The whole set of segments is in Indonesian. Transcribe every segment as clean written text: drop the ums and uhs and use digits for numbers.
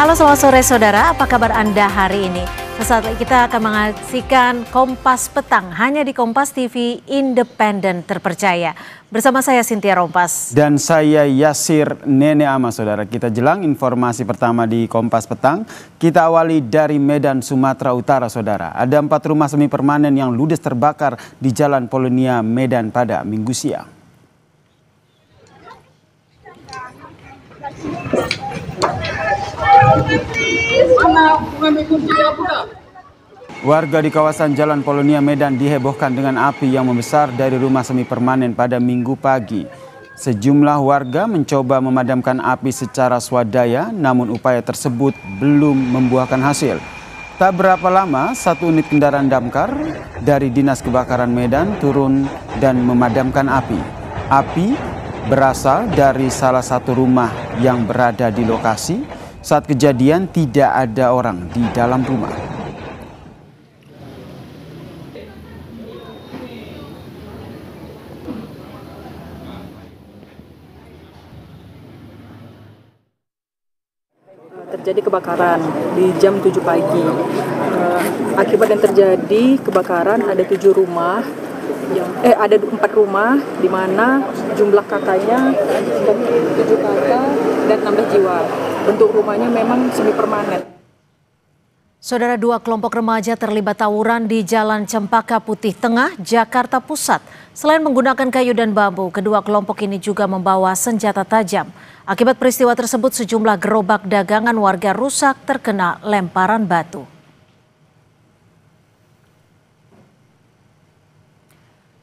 Halo selamat sore saudara, apa kabar Anda hari ini? Sesaat lagi kita akan menyaksikan Kompas Petang hanya di Kompas TV Independen Terpercaya. Bersama saya Cynthia Rompas. Dan saya Yasir Nene Ama, saudara. Kita jelang informasi pertama di Kompas Petang. Kita awali dari Medan, Sumatera Utara, saudara. Ada 4 rumah semi permanen yang ludes terbakar di Jalan Polonia, Medan pada Minggu siang. Warga di kawasan Jalan Polonia, Medan dihebohkan dengan api yang membesar dari rumah semi permanen pada Minggu pagi. Sejumlah warga mencoba memadamkan api secara swadaya, namun upaya tersebut belum membuahkan hasil. Tak berapa lama, 1 unit kendaraan damkar dari Dinas Kebakaran Medan turun dan memadamkan api. Api berasal dari salah satu rumah yang berada di lokasi. Saat kejadian tidak ada orang di dalam rumah. Terjadi kebakaran di jam 7 pagi. Akibat yang terjadi kebakaran ada 7 rumah. Ada 4 rumah di mana jumlah kakaknya 7 kakak dan 16 jiwa. Bentuk rumahnya memang semi permanen. Saudara, 2 kelompok remaja terlibat tawuran di Jalan Cempaka Putih Tengah, Jakarta Pusat. Selain menggunakan kayu dan bambu, kedua kelompok ini juga membawa senjata tajam. Akibat peristiwa tersebut, sejumlah gerobak dagangan warga rusak terkena lemparan batu.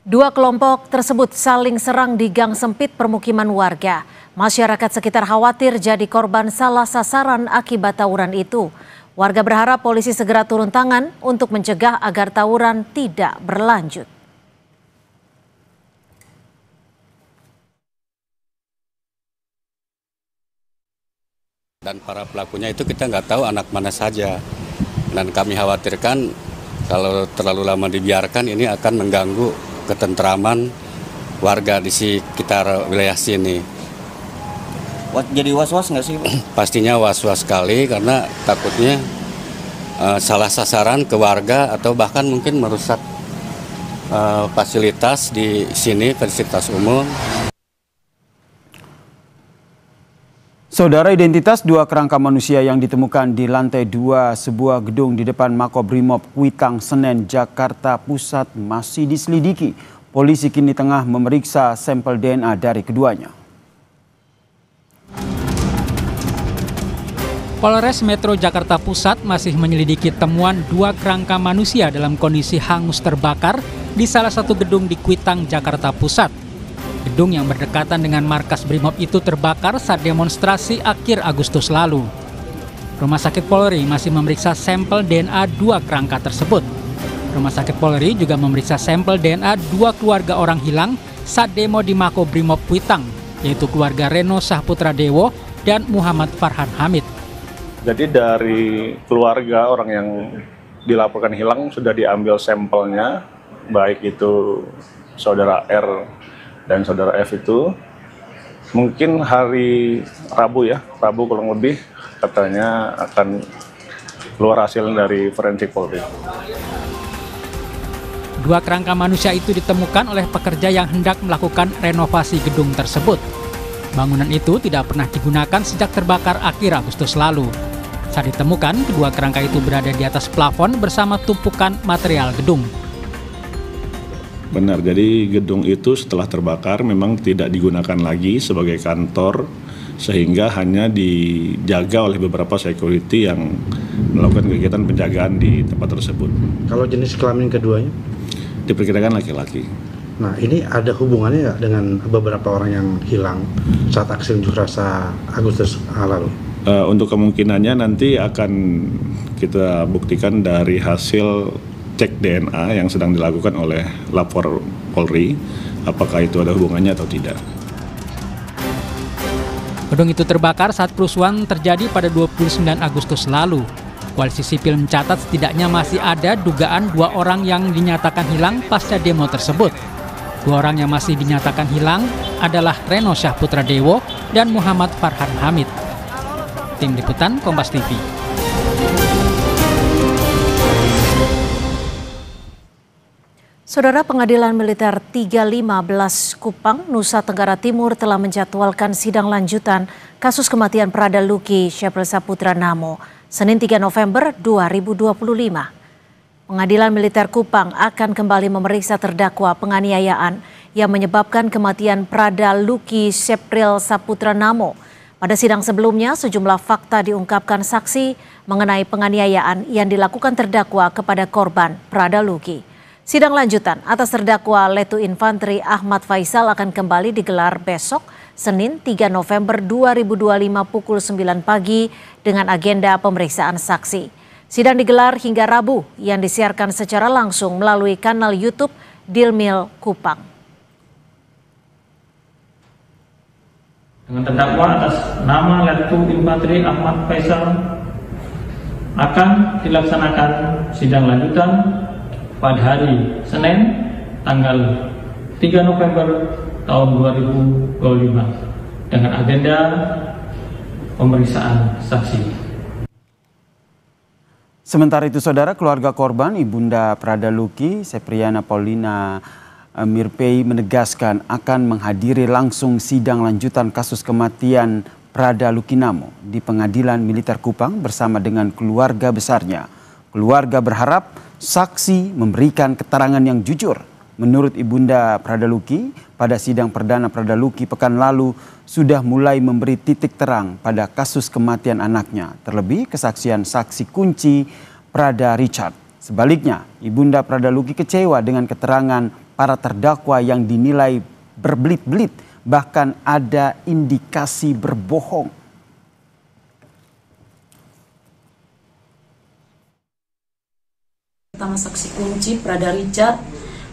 Dua kelompok tersebut saling serang di gang sempit permukiman warga. Masyarakat sekitar khawatir jadi korban salah sasaran akibat tawuran itu. Warga berharap polisi segera turun tangan untuk mencegah agar tawuran tidak berlanjut. Dan para pelakunya itu kita nggak tahu anak mana saja. Dan kami khawatirkan kalau terlalu lama dibiarkan ini akan mengganggu ketentraman warga di sekitar wilayah sini. Jadi was-was nggak sih? Pastinya was-was sekali karena takutnya salah sasaran ke warga atau bahkan mungkin merusak fasilitas di sini, fasilitas umum. Saudara, identitas 2 kerangka manusia yang ditemukan di lantai 2 sebuah gedung di depan Makobrimob Kuitang, Senen, Jakarta Pusat masih diselidiki. Polisi kini tengah memeriksa sampel DNA dari keduanya. Polres Metro Jakarta Pusat masih menyelidiki temuan 2 kerangka manusia dalam kondisi hangus terbakar di salah satu gedung di Kuitang, Jakarta Pusat. Gedung yang berdekatan dengan markas Brimob itu terbakar saat demonstrasi akhir Agustus lalu. Rumah Sakit Polri masih memeriksa sampel DNA 2 kerangka tersebut. Rumah Sakit Polri juga memeriksa sampel DNA 2 keluarga orang hilang saat demo di Mako Brimob Kuitang, yaitu keluarga Reno Sahputra Dewo dan Muhammad Farhan Hamid. Jadi dari keluarga orang yang dilaporkan hilang sudah diambil sampelnya, baik itu saudara R dan saudara F itu. Mungkin hari Rabu kurang lebih katanya akan keluar hasil dari forensik Polri. 2 kerangka manusia itu ditemukan oleh pekerja yang hendak melakukan renovasi gedung tersebut. Bangunan itu tidak pernah digunakan sejak terbakar akhir Agustus lalu. Saat ditemukan, kedua kerangka itu berada di atas plafon bersama tumpukan material gedung. Benar, jadi gedung itu setelah terbakar memang tidak digunakan lagi sebagai kantor, sehingga hanya dijaga oleh beberapa security yang melakukan kegiatan penjagaan di tempat tersebut. Kalau jenis kelamin keduanya? Diperkirakan laki-laki. Nah, ini ada hubungannya nggak dengan beberapa orang yang hilang saat aksi unjuk rasa Agustus lalu? Untuk kemungkinannya nanti akan kita buktikan dari hasil cek DNA yang sedang dilakukan oleh lapor Polri, apakah itu ada hubungannya atau tidak. Gedung itu terbakar saat kerusuhan terjadi pada 29 Agustus lalu. Koalisi Sipil mencatat setidaknya masih ada dugaan 2 orang yang dinyatakan hilang pasca demo tersebut. 2 orang yang masih dinyatakan hilang adalah Reno Sahputra Dewo dan Muhammad Farhan Hamid. Tim Liputan Kompas TV. Saudara, Pengadilan Militer 315 Kupang, Nusa Tenggara Timur telah menjadwalkan sidang lanjutan kasus kematian Prada Luki Shepril Saputra Namo, Senin 3 November 2025. Pengadilan Militer Kupang akan kembali memeriksa terdakwa penganiayaan yang menyebabkan kematian Prada Luki Shepril Saputra Namo. Pada sidang sebelumnya, sejumlah fakta diungkapkan saksi mengenai penganiayaan yang dilakukan terdakwa kepada korban Prada Luki. Sidang lanjutan atas terdakwa Letu Infantri Ahmad Faisal akan kembali digelar besok, Senin 3 November 2025 pukul 9 pagi dengan agenda pemeriksaan saksi. Sidang digelar hingga Rabu yang disiarkan secara langsung melalui kanal YouTube Dilmil Kupang. Dengan terdakwa atas nama Letu Infantri Ahmad Faisal akan dilaksanakan sidang lanjutan pada hari Senin tanggal 3 November tahun 2025 dengan agenda pemeriksaan saksi. Sementara itu, saudara, keluarga korban Ibunda Prada Luki, Sepriana Paulina Mirpei menegaskan akan menghadiri langsung sidang lanjutan kasus kematian Prada Luki Namo di Pengadilan Militer Kupang bersama dengan keluarga besarnya. Keluarga berharap saksi memberikan keterangan yang jujur. Menurut Ibunda Prada Luki, pada sidang perdana Prada Luki pekan lalu sudah mulai memberi titik terang pada kasus kematian anaknya, terlebih kesaksian saksi kunci Prada Richard. Sebaliknya, Ibunda Prada Luki kecewa dengan keterangan para terdakwa yang dinilai berbelit-belit, bahkan ada indikasi berbohong. Pertama, saksi kunci Prada Richard,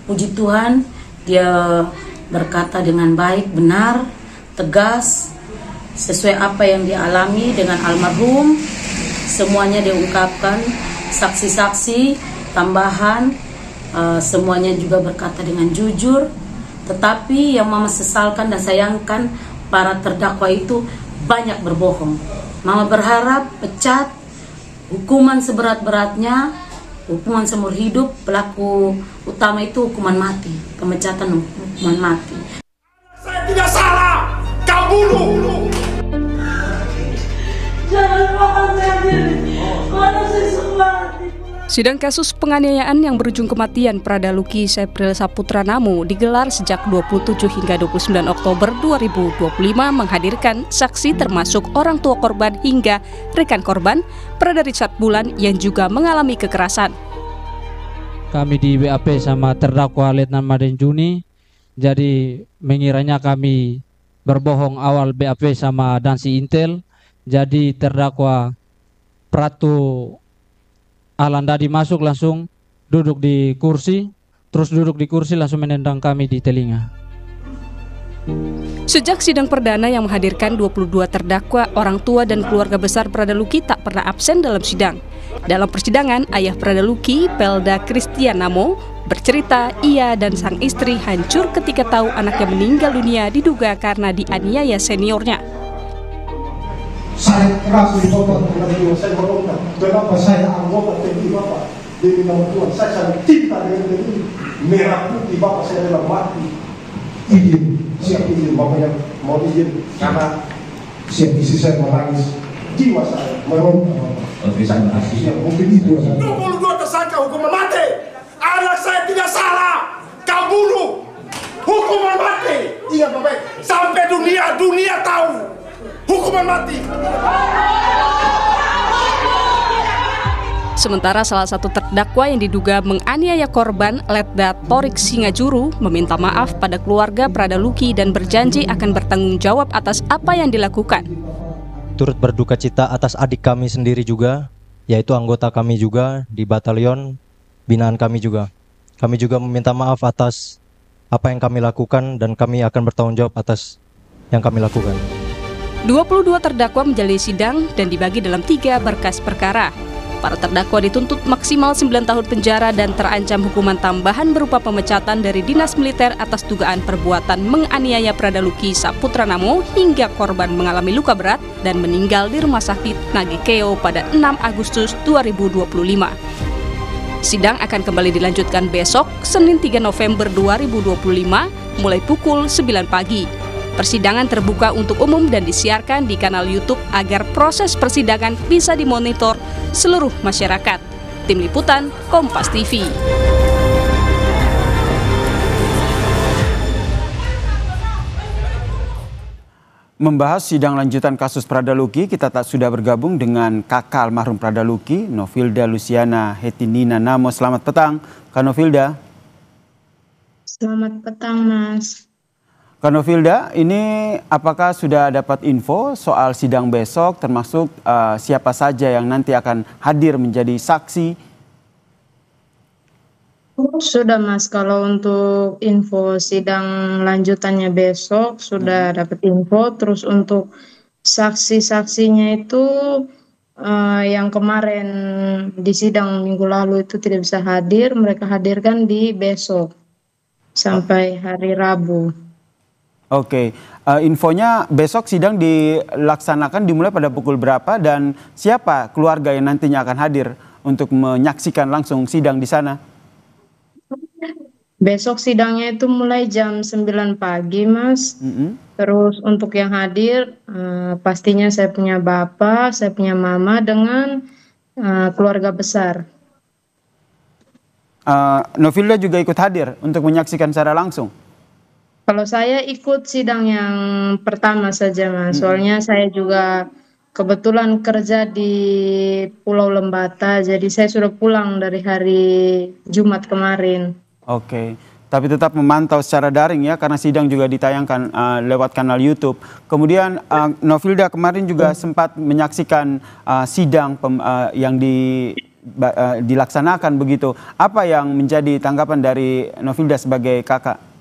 puji Tuhan dia berkata dengan baik, benar, tegas, sesuai apa yang dia alami dengan almarhum. Semuanya diungkapkan, saksi-saksi tambahan, semuanya juga berkata dengan jujur. Tetapi yang Mama sesalkan dan sayangkan, para terdakwa itu banyak berbohong. Mama berharap pecat, hukuman seberat-beratnya, hukuman seumur hidup, pelaku utama itu hukuman mati, pemecatan hukuman mati. Saya tidak salah, kau bunuh. Jangan makan saya, mana saya salah. Sidang kasus penganiayaan yang berujung kematian Prada Luki Shepril Saputra Namo digelar sejak 27 hingga 29 Oktober 2025 menghadirkan saksi termasuk orang tua korban hingga rekan korban Prada Richard Bulan yang juga mengalami kekerasan. Kami di BAP sama terdakwa Letnan Maden Juni, jadi mengiranya kami berbohong awal BAP sama Dansi Intel, jadi terdakwa Pratu Alandadi masuk langsung duduk di kursi, terus duduk di kursi langsung menendang kami di telinga. Sejak sidang perdana yang menghadirkan 22 terdakwa, orang tua dan keluarga besar Prada Luki tak pernah absen dalam sidang. Dalam persidangan, ayah Prada Luki, Pelda Christian Namo, bercerita ia dan sang istri hancur ketika tahu anaknya meninggal dunia diduga karena dianiaya seniornya. Saya keras di Bapak, saya berdoa, kenapa saya anggota TNI Bapak demi nama Tuhan, saya sangat cinta dengan TNI, merah putih Bapak, saya adalah mati. Izin, siap izin Bapak yang mau izin, karena siap isi saya menangis, jiwa saya meronta Bapak. Saya kasih, mungkin itu. 22 tersangka hukuman mati, anak saya tidak salah, kau bunuh, hukuman mati. Ingat Bapak, sampai dunia tahu. Hukuman mati. Sementara salah satu terdakwa yang diduga menganiaya korban, Letda Torik Singajuru, meminta maaf pada keluarga Prada Luki dan berjanji akan bertanggung jawab atas apa yang dilakukan. Turut berduka cita atas adik kami sendiri juga, yaitu anggota kami juga di batalion binaan kami juga. Kami juga meminta maaf atas apa yang kami lakukan dan kami akan bertanggung jawab atas yang kami lakukan. 22 terdakwa menjalani sidang dan dibagi dalam 3 berkas perkara. Para terdakwa dituntut maksimal 9 tahun penjara dan terancam hukuman tambahan berupa pemecatan dari dinas militer atas dugaan perbuatan menganiaya Pradaluki Saputra Namo hingga korban mengalami luka berat dan meninggal di Rumah Sakit Nagekeo pada 6 Agustus 2025. Sidang akan kembali dilanjutkan besok, Senin 3 November 2025, mulai pukul 9 pagi. Persidangan terbuka untuk umum dan disiarkan di kanal YouTube agar proses persidangan bisa dimonitor seluruh masyarakat. Tim Liputan, Kompas TV. Membahas sidang lanjutan kasus Pradaluki, kita sudah bergabung dengan kakak almarhum Pradaluki, Novilda Luciana Hetinina Namo. Selamat petang, Kak Novilda. Selamat petang, Mas. Kak Novilda, ini apakah sudah dapat info soal sidang besok, termasuk siapa saja yang nanti akan hadir menjadi saksi? Sudah, Mas. Kalau untuk info sidang lanjutannya besok sudah dapat info. Terus untuk saksi-saksinya itu yang kemarin di sidang minggu lalu itu tidak bisa hadir, mereka hadirkan di besok sampai hari Rabu. Oke, infonya besok sidang dilaksanakan dimulai pada pukul berapa dan siapa keluarga yang nantinya akan hadir untuk menyaksikan langsung sidang di sana? Besok sidangnya itu mulai jam 9 pagi, Mas. Terus untuk yang hadir, pastinya saya punya bapak, saya punya mama dengan keluarga besar. Novilda juga ikut hadir untuk menyaksikan secara langsung? Kalau saya ikut sidang yang pertama saja, Mas. Soalnya saya juga kebetulan kerja di Pulau Lembata, jadi saya sudah pulang dari hari Jumat kemarin. Oke, tapi tetap memantau secara daring ya, karena sidang juga ditayangkan lewat kanal YouTube. Kemudian Novilda kemarin juga sempat menyaksikan sidang yang dilaksanakan begitu. Apa yang menjadi tanggapan dari Novilda sebagai kakak?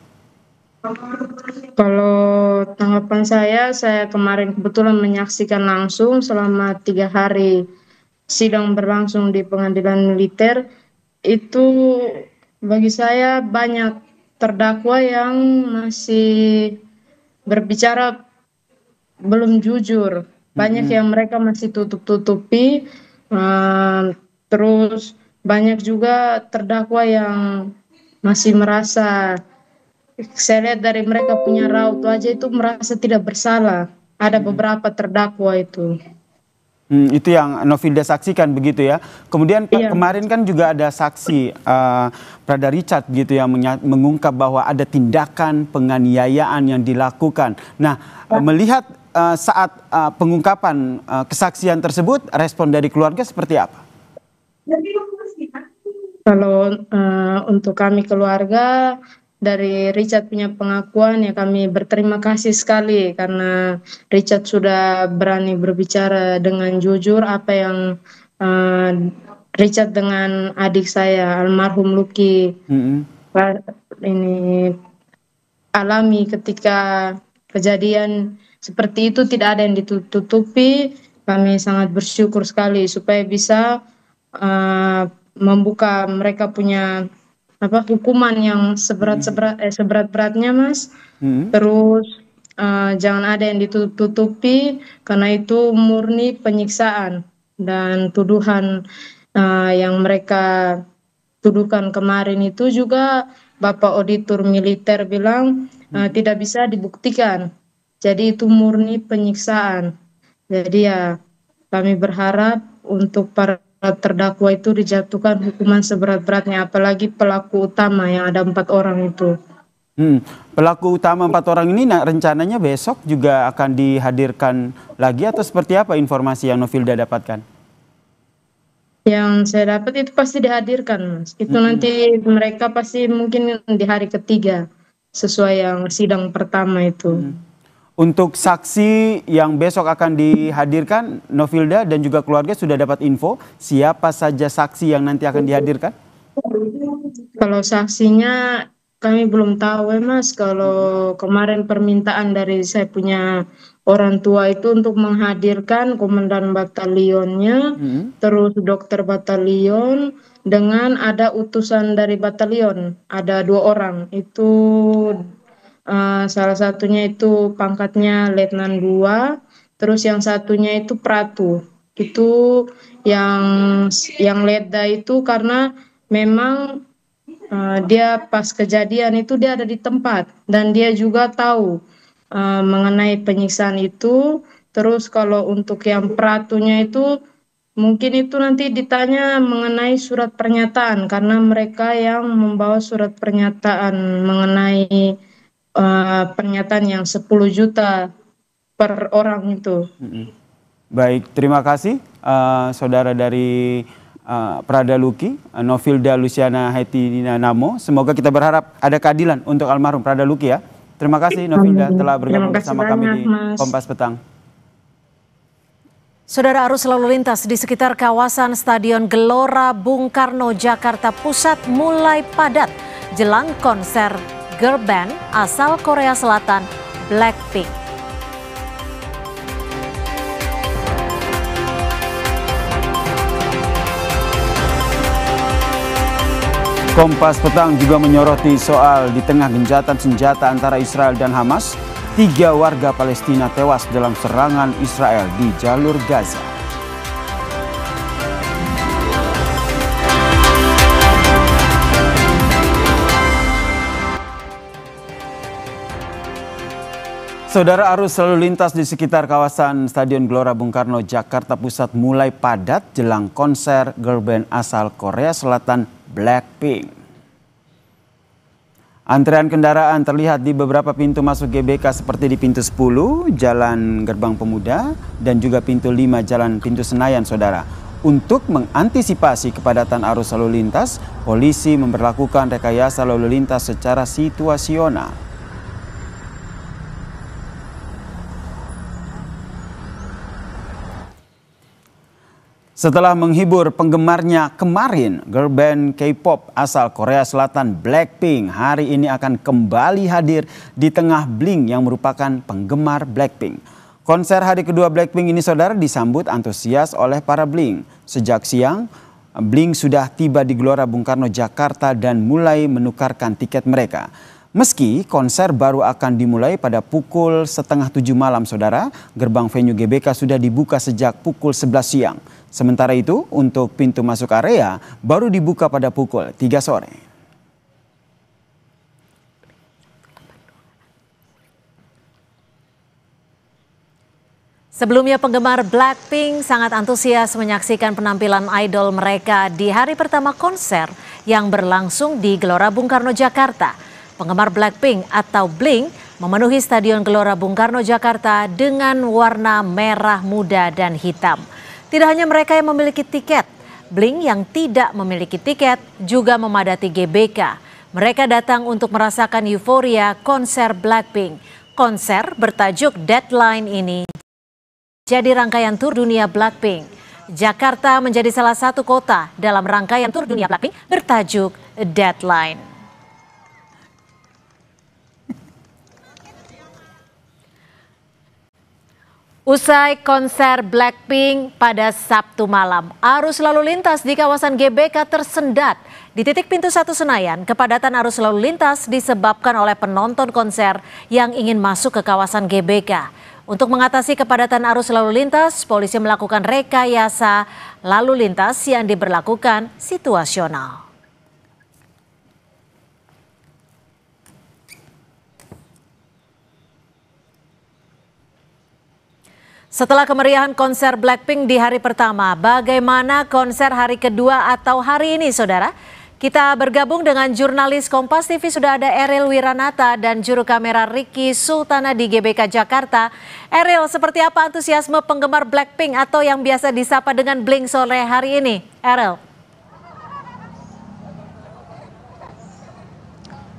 Kalau tanggapan saya kemarin kebetulan menyaksikan langsung selama 3 hari sidang berlangsung di pengadilan militer. Itu bagi saya banyak terdakwa yang masih berbicara belum jujur. Banyak yang mereka masih tutup-tutupi. Terus banyak juga terdakwa yang masih merasa, saya lihat dari mereka punya raut aja itu merasa tidak bersalah. Ada beberapa terdakwa itu. Itu yang Novilda saksikan begitu ya. Kemudian kemarin kan juga ada saksi Prada Richard gitu yang mengungkap bahwa ada tindakan penganiayaan yang dilakukan. Nah, melihat saat pengungkapan kesaksian tersebut, respon dari keluarga seperti apa? Kalau untuk kami keluarga, dari Richard punya pengakuan ya kami berterima kasih sekali karena Richard sudah berani berbicara dengan jujur apa yang Richard dengan adik saya almarhum Luki ini alami ketika kejadian seperti itu, tidak ada yang ditutupi. Kami sangat bersyukur sekali supaya bisa membuka mereka punya hukuman yang seberat-beratnya, Mas. Terus jangan ada yang ditutupi karena itu murni penyiksaan dan tuduhan yang mereka tuduhkan kemarin itu juga Bapak Auditor Militer bilang tidak bisa dibuktikan. Jadi itu murni penyiksaan. Jadi ya kami berharap untuk para terdakwa itu dijatuhkan hukuman seberat-beratnya, apalagi pelaku utama yang ada 4 orang itu. Pelaku utama 4 orang ini rencananya besok juga akan dihadirkan lagi atau seperti apa informasi yang Novilda dapatkan? Yang saya dapat itu pasti dihadirkan, Mas. Itu nanti mereka pasti mungkin di hari ketiga sesuai yang sidang pertama itu. Untuk saksi yang besok akan dihadirkan, Novilda dan juga keluarga sudah dapat info siapa saja saksi yang nanti akan dihadirkan? Kalau saksinya kami belum tahu, Mas. Kalau kemarin permintaan dari saya punya orang tua itu untuk menghadirkan komandan batalionnya, terus dokter batalion, dengan ada utusan dari batalion, ada 2 orang. Itu salah satunya itu pangkatnya Letnan 2, terus yang satunya itu Pratu. Itu yang Letda itu karena memang dia pas kejadian itu dia ada di tempat dan dia juga tahu mengenai penyiksaan itu. Terus kalau untuk yang Pratunya itu mungkin itu nanti ditanya mengenai surat pernyataan karena mereka yang membawa surat pernyataan mengenai pernyataan yang 10 juta per orang itu. Baik, terima kasih saudara dari Pradaluki, Novilda Luciana Hetina Namo. Semoga kita berharap ada keadilan untuk almarhum Pradaluki ya. Terima kasih Novilda telah bergabung bersama kami di Kompas Petang. Saudara, arus lalu lintas di sekitar kawasan Stadion Gelora Bung Karno, Jakarta Pusat mulai padat jelang konser girl band asal Korea Selatan Blackpink. Kompas Petang juga menyoroti soal di tengah gencatan senjata antara Israel dan Hamas, 3 warga Palestina tewas dalam serangan Israel di jalur Gaza. Saudara, arus lalu lintas di sekitar kawasan Stadion Gelora Bung Karno, Jakarta Pusat mulai padat jelang konser girl band asal Korea Selatan Blackpink. Antrean kendaraan terlihat di beberapa pintu masuk GBK seperti di pintu 10, Jalan Gerbang Pemuda, dan juga pintu 5, Jalan Pintu Senayan, saudara. Untuk mengantisipasi kepadatan arus lalu lintas, polisi memberlakukan rekayasa lalu lintas secara situasional. Setelah menghibur penggemarnya kemarin, girl band K-pop asal Korea Selatan Blackpink hari ini akan kembali hadir di tengah Blink yang merupakan penggemar Blackpink. Konser hari kedua Blackpink ini, saudara, disambut antusias oleh para Blink. Sejak siang, Blink sudah tiba di Gelora Bung Karno, Jakarta dan mulai menukarkan tiket mereka. Meski konser baru akan dimulai pada pukul 6:30 malam, saudara, gerbang venue GBK sudah dibuka sejak pukul 11 siang. Sementara itu, untuk pintu masuk area baru dibuka pada pukul 3 sore. Sebelumnya, penggemar Blackpink sangat antusias menyaksikan penampilan idol mereka di hari pertama konser yang berlangsung di Gelora Bung Karno, Jakarta. Penggemar Blackpink atau Blink memenuhi Stadion Gelora Bung Karno, Jakarta dengan warna merah muda dan hitam. Tidak hanya mereka yang memiliki tiket, Blink yang tidak memiliki tiket juga memadati GBK. Mereka datang untuk merasakan euforia konser Blackpink. Konser bertajuk Deadline ini jadi rangkaian tur dunia Blackpink. Jakarta menjadi salah satu kota dalam rangkaian tur dunia Blackpink bertajuk Deadline. Usai konser Blackpink pada Sabtu malam, arus lalu lintas di kawasan GBK tersendat. Di titik pintu 1 Senayan, kepadatan arus lalu lintas disebabkan oleh penonton konser yang ingin masuk ke kawasan GBK. Untuk mengatasi kepadatan arus lalu lintas, polisi melakukan rekayasa lalu lintas yang diberlakukan situasional. Setelah kemeriahan konser Blackpink di hari pertama, bagaimana konser hari kedua atau hari ini, saudara? Kita bergabung dengan jurnalis Kompas TV, sudah ada Eril Wiranata dan juru kamera Ricky Sultana di GBK Jakarta. Eril, seperti apa antusiasme penggemar Blackpink atau yang biasa disapa dengan Blink sore hari ini? Eril.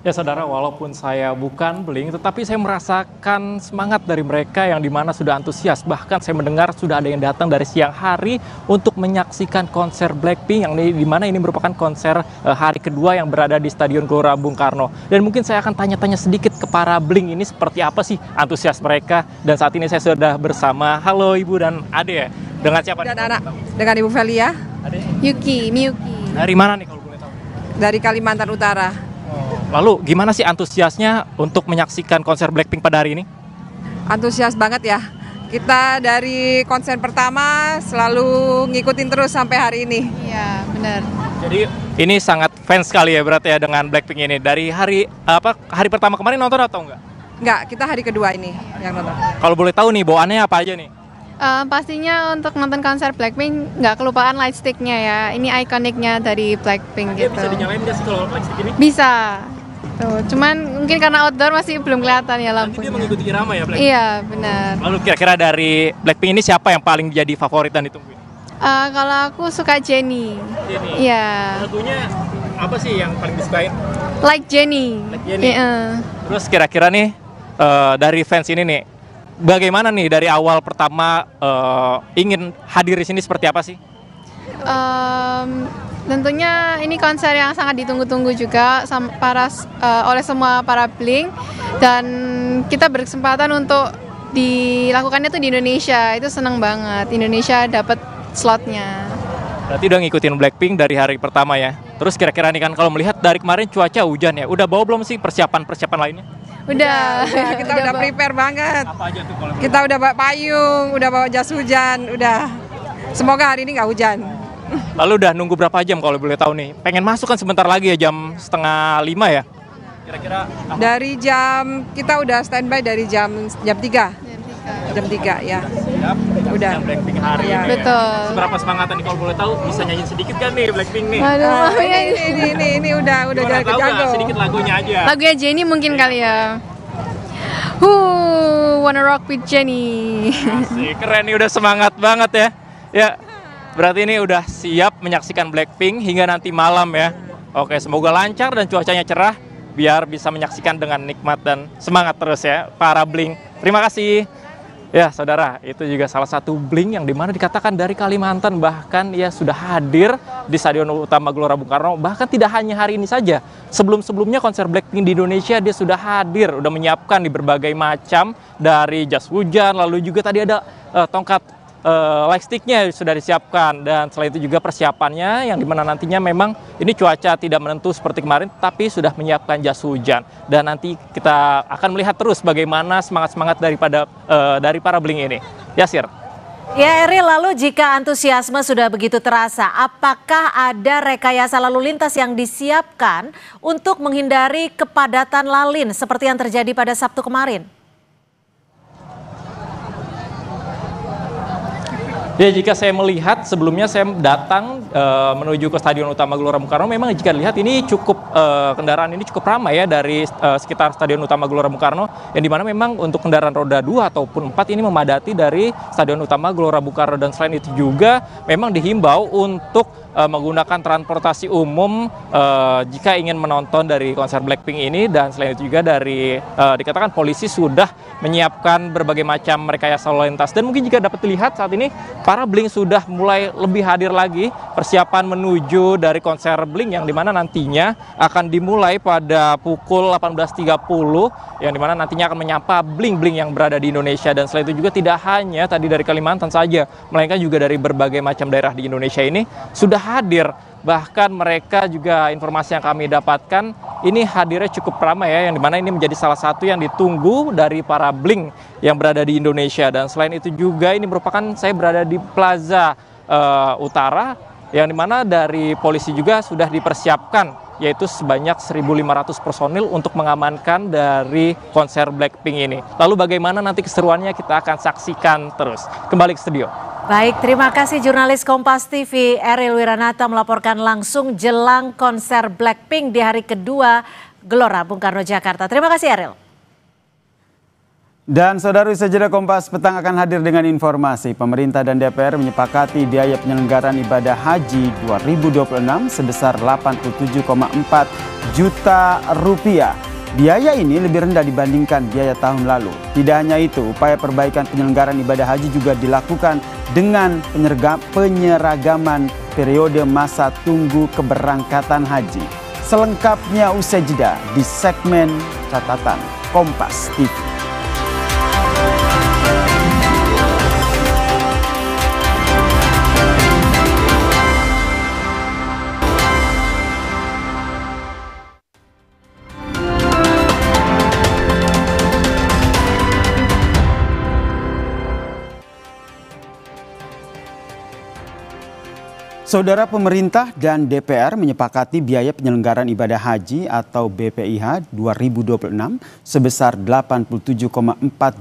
Ya saudara, walaupun saya bukan Blink, tetapi saya merasakan semangat dari mereka yang dimana sudah antusias. Bahkan saya mendengar sudah ada yang datang dari siang hari untuk menyaksikan konser Blackpink, yang dimana ini merupakan konser hari kedua yang berada di Stadion Gelora Bung Karno. Dan mungkin saya akan tanya-tanya sedikit ke para Blink ini seperti apa sih antusias mereka. Dan saat ini saya sudah bersama, halo Ibu dan Ade ya. Dengan siapa? Dan anak, dengan Ibu Velia. Ade? Miyuki. Dari mana nih kalau boleh tahu? Dari Kalimantan Utara. Lalu gimana sih antusiasnya untuk menyaksikan konser Blackpink pada hari ini? Antusias banget ya. Kita dari konser pertama selalu ngikutin terus sampai hari ini. Iya, benar. Jadi ini sangat fans sekali ya berarti ya dengan Blackpink ini. Dari hari pertama kemarin nonton atau enggak? Enggak, kita hari kedua ini yang nonton. Kalau boleh tahu nih bawaannya apa aja nih? Pastinya untuk nonton konser Blackpink nggak kelupaan lightstick-nya ya. Ini ikoniknya dari Blackpink gitu. Bisa dinyalain nggak sih kalau lightstick ini? Bisa. Tuh, cuman mungkin karena outdoor masih belum kelihatan ya lampunya. Nanti dia mengikuti irama ya Blackpink? Iya, benar. Lalu kira-kira dari Blackpink ini siapa yang paling jadi favorit dan ditungguin? Kalau aku suka Jennie. Jennie? Iya. Lagunya apa sih yang paling disukain? Like Jennie. Like Jennie? Yeah. Terus kira-kira nih dari fans ini nih, bagaimana nih dari awal pertama ingin hadir di sini seperti apa sih? Tentunya ini konser yang sangat ditunggu-tunggu juga oleh semua para Blink, dan kita berkesempatan untuk dilakukannya tuh di Indonesia. Itu seneng banget, Indonesia dapat slotnya. Berarti udah ngikutin Blackpink dari hari pertama ya. Terus kira-kira nih kan kalau melihat dari kemarin cuaca hujan ya, udah bawa belum sih persiapan lainnya? Udah, kita udah prepare banget. Apa aja tuh kalau kita udah bawa payung, udah bawa jas hujan, udah. Semoga hari ini nggak hujan. Lalu udah nunggu berapa jam kalau boleh tahu nih? Pengen masuk kan sebentar lagi ya, jam 4:30 ya? Kira-kira dari jam, kita udah standby dari jam 3. Jam 3 ya. Siap. Udah. Blackpink hari ya. ini. Betul. Seberapa semangatan nih kalau boleh tahu? Bisa nyanyi sedikit kan nih Blackpink nih? Aduh, ini udah jago. Sedikit lagunya aja. Lagunya Jennie mungkin kali ya. Wanna rock with Jennie. Asik, keren nih, udah semangat banget ya. Ya, berarti ini udah siap menyaksikan Blackpink hingga nanti malam ya. Oke, semoga lancar dan cuacanya cerah biar bisa menyaksikan dengan nikmat dan semangat terus ya para Blink. Terima kasih. Ya saudara, itu juga salah satu Blink yang dimana dikatakan dari Kalimantan, bahkan ia sudah hadir di Stadion Utama Gelora Bung Karno. Bahkan tidak hanya hari ini saja, sebelum-sebelumnya konser Blackpink di Indonesia dia sudah hadir, udah menyiapkan di berbagai macam, dari jas hujan, lalu juga tadi ada tongkat lightstick-nya sudah disiapkan, dan selain itu juga persiapannya yang dimana nantinya memang ini cuaca tidak menentu seperti kemarin, tapi sudah menyiapkan jas hujan, dan nanti kita akan melihat terus bagaimana semangat-semangat dari para Blink ini. Yasir. Ya Eril, lalu jika antusiasme sudah begitu terasa, apakah ada rekayasa lalu lintas yang disiapkan untuk menghindari kepadatan lalin seperti yang terjadi pada Sabtu kemarin? Ya, jika saya melihat sebelumnya saya datang menuju ke Stadion Utama Gelora Bung Karno, memang jika dilihat ini cukup kendaraan ini cukup ramai ya dari sekitar Stadion Utama Gelora Bung Karno, yang dimana memang untuk kendaraan roda 2 ataupun 4 ini memadati dari Stadion Utama Gelora Bung Karno, dan selain itu juga memang dihimbau untuk menggunakan transportasi umum jika ingin menonton dari konser Blackpink ini, dan selain itu juga dari dikatakan polisi sudah menyiapkan berbagai macam rekayasa lalu lintas, dan mungkin jika dapat dilihat saat ini para Blink sudah mulai lebih hadir lagi persiapan menuju dari konser Blink yang dimana nantinya akan dimulai pada pukul 18.30, yang dimana nantinya akan menyapa Blink-Blink yang berada di Indonesia. Dan selain itu juga tidak hanya tadi dari Kalimantan saja, melainkan juga dari berbagai macam daerah di Indonesia ini sudah hadir. Bahkan mereka juga, informasi yang kami dapatkan, ini hadirnya cukup ramai ya, yang dimana ini menjadi salah satu yang ditunggu dari para Blink yang berada di Indonesia. Dan selain itu juga ini merupakan, saya berada di Plaza Utara, yang dimana dari polisi juga sudah dipersiapkan, yaitu sebanyak 1.500 personil untuk mengamankan dari konser Blackpink ini. Lalu bagaimana nanti keseruannya kita akan saksikan terus. Kembali ke studio. Baik, terima kasih jurnalis Kompas TV Eril Wiranata melaporkan langsung jelang konser Blackpink di hari kedua Gelora Bung Karno Jakarta. Terima kasih Eril. Dan saudara, Jeda Kompas Petang akan hadir dengan informasi. Pemerintah dan DPR menyepakati biaya penyelenggaraan ibadah haji 2026 sebesar 87,4 juta rupiah. Biaya ini lebih rendah dibandingkan biaya tahun lalu. Tidak hanya itu, upaya perbaikan penyelenggaraan ibadah haji juga dilakukan dengan penyeragaman periode masa tunggu keberangkatan haji. Selengkapnya usai jeda di segmen Catatan Kompas TV. Saudara, pemerintah dan DPR menyepakati biaya penyelenggaraan ibadah haji atau BPIH 2026 sebesar 87,4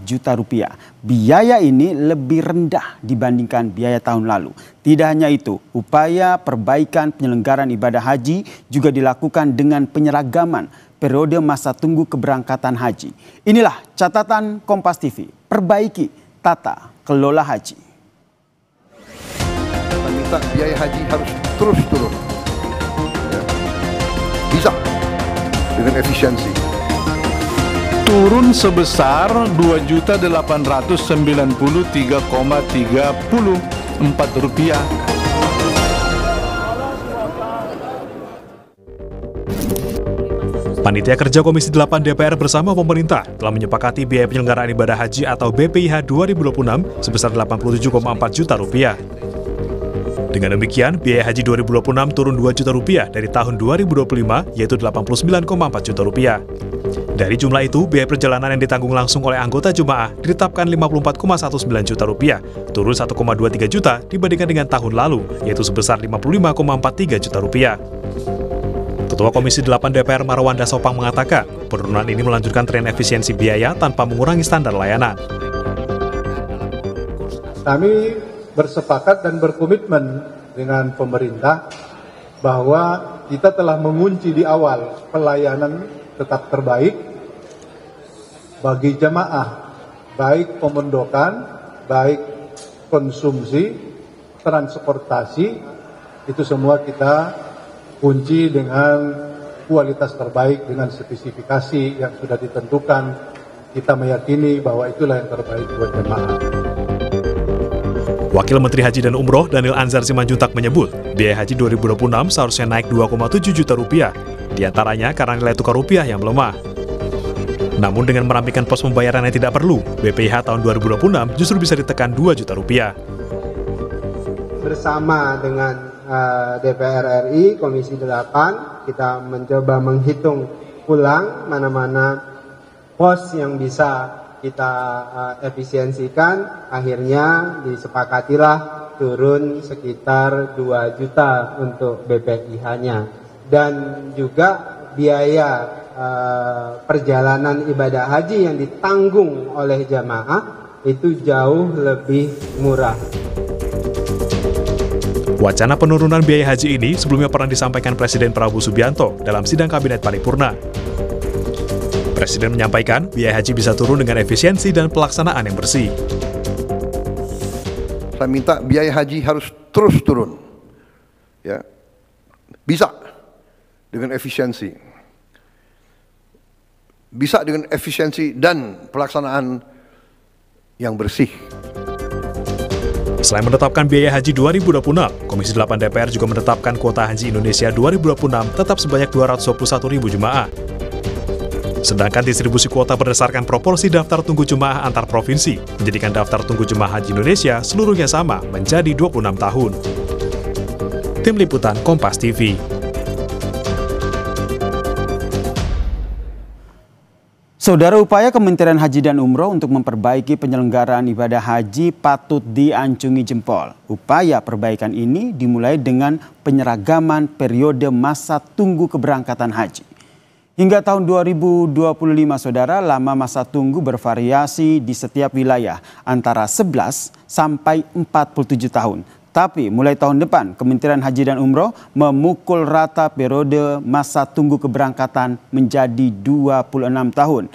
juta rupiah. Biaya ini lebih rendah dibandingkan biaya tahun lalu. Tidak hanya itu, upaya perbaikan penyelenggaraan ibadah haji juga dilakukan dengan penyeragaman periode masa tunggu keberangkatan haji. Inilah catatan Kompas TV, perbaiki tata kelola haji. Minta biaya haji harus terus turun, ya. Bisa dengan efisiensi. Turun sebesar 2.893,34 rupiah. Panitia Kerja Komisi 8 DPR bersama pemerintah telah menyepakati biaya penyelenggaraan ibadah haji atau BPIH 2026 sebesar 87,4 juta rupiah. Dengan demikian, biaya haji 2026 turun 2 juta rupiah dari tahun 2025, yaitu 89,4 juta rupiah. Dari jumlah itu, biaya perjalanan yang ditanggung langsung oleh anggota jemaah ditetapkan 54,19 juta rupiah, turun 1,23 juta dibandingkan dengan tahun lalu, yaitu sebesar 55,43 juta rupiah. Ketua Komisi 8 DPR Marwanda Sopang mengatakan, penurunan ini melanjutkan tren efisiensi biaya tanpa mengurangi standar layanan. Kami bersepakat dan berkomitmen dengan pemerintah bahwa kita telah mengunci di awal pelayanan tetap terbaik bagi jemaah, baik pemondokan, baik konsumsi, transportasi, itu semua kita kunci dengan kualitas terbaik dengan spesifikasi yang sudah ditentukan. Kita meyakini bahwa itulah yang terbaik buat jemaah. Wakil Menteri Haji dan Umroh Daniel Anzar Simanjuntak menyebut, biaya haji 2026 seharusnya naik 2,7 juta rupiah, diantaranya karena nilai tukar rupiah yang melemah. Namun dengan merampingkan pos pembayaran yang tidak perlu, BPIH tahun 2026 justru bisa ditekan 2 juta rupiah. Bersama dengan DPR RI, Komisi 8, kita mencoba menghitung ulang mana-mana pos yang bisa kita efisiensikan, akhirnya disepakatilah turun sekitar 2 juta untuk BPIH-nya. Dan juga biaya perjalanan ibadah haji yang ditanggung oleh jamaah itu jauh lebih murah. Wacana penurunan biaya haji ini sebelumnya pernah disampaikan Presiden Prabowo Subianto dalam sidang Kabinet Paripurna. Presiden menyampaikan biaya haji bisa turun dengan efisiensi dan pelaksanaan yang bersih. Saya minta biaya haji harus terus turun, ya, bisa dengan efisiensi, dan pelaksanaan yang bersih. Selain menetapkan biaya haji 2026, Komisi 8 DPR juga menetapkan kuota haji Indonesia 2026 tetap sebanyak 221.000 jemaah. Sedangkan distribusi kuota berdasarkan proporsi daftar tunggu jemaah antar provinsi menjadikan daftar tunggu jemaah haji Indonesia seluruhnya sama menjadi 26 tahun. Tim Liputan Kompas TV. Saudara, upaya Kementerian Haji dan Umroh untuk memperbaiki penyelenggaraan ibadah haji patut diancungi jempol. Upaya perbaikan ini dimulai dengan penyeragaman periode masa tunggu keberangkatan haji. Hingga tahun 2025, saudara, lama masa tunggu bervariasi di setiap wilayah antara 11 sampai 47 tahun. Tapi mulai tahun depan, Kementerian Haji dan Umroh memukul rata periode masa tunggu keberangkatan menjadi 26 tahun.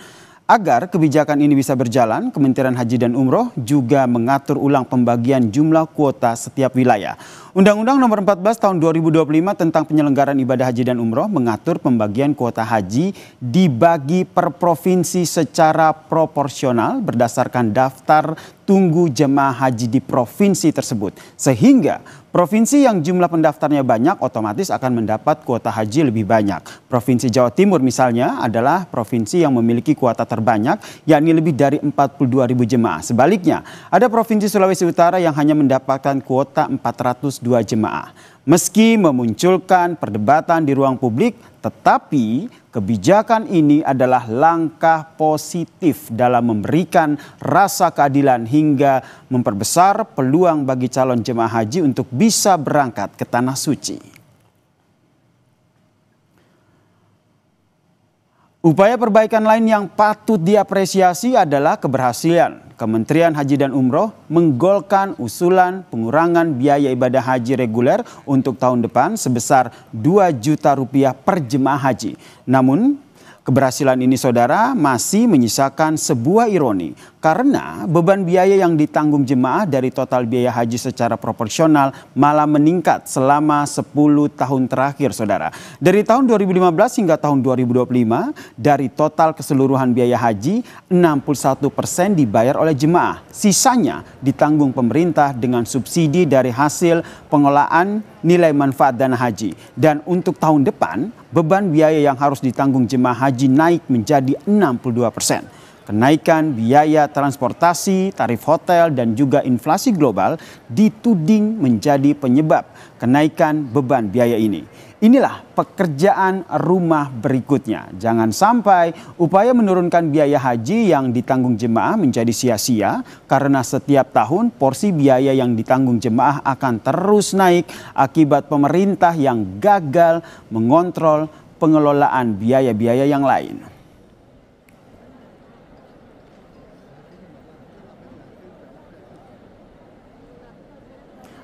Agar kebijakan ini bisa berjalan, Kementerian Haji dan Umroh juga mengatur ulang pembagian jumlah kuota setiap wilayah. Undang-Undang Nomor 14 Tahun 2025 tentang penyelenggaraan ibadah haji dan umroh mengatur pembagian kuota haji dibagi per provinsi secara proporsional berdasarkan daftar tunggu jemaah haji di provinsi tersebut. Sehingga provinsi yang jumlah pendaftarnya banyak otomatis akan mendapat kuota haji lebih banyak. Provinsi Jawa Timur misalnya adalah provinsi yang memiliki kuota terbanyak, yakni lebih dari 42.000 jemaah. Sebaliknya, ada provinsi Sulawesi Utara yang hanya mendapatkan kuota 402 jemaah. Meski memunculkan perdebatan di ruang publik, tetapi kebijakan ini adalah langkah positif dalam memberikan rasa keadilan hingga memperbesar peluang bagi calon jemaah haji untuk bisa berangkat ke Tanah Suci. Upaya perbaikan lain yang patut diapresiasi adalah keberhasilan Kementerian Haji dan Umroh menggolkan usulan pengurangan biaya ibadah haji reguler untuk tahun depan sebesar Rp2 juta per jemaah haji. Namun keberhasilan ini saudara masih menyisakan sebuah ironi karena beban biaya yang ditanggung jemaah dari total biaya haji secara proporsional malah meningkat selama 10 tahun terakhir saudara. Dari tahun 2015 hingga tahun 2025 dari total keseluruhan biaya haji 61% dibayar oleh jemaah. Sisanya ditanggung pemerintah dengan subsidi dari hasil pengelolaan nilai manfaat dana haji. Dan untuk tahun depan beban biaya yang harus ditanggung jemaah haji naik menjadi 62%. Kenaikan biaya transportasi, tarif hotel, dan juga inflasi global dituding menjadi penyebab kenaikan beban biaya ini. Inilah pekerjaan rumah berikutnya. Jangan sampai upaya menurunkan biaya haji yang ditanggung jemaah menjadi sia-sia karena setiap tahun porsi biaya yang ditanggung jemaah akan terus naik akibat pemerintah yang gagal mengontrol pengelolaan biaya-biaya yang lain.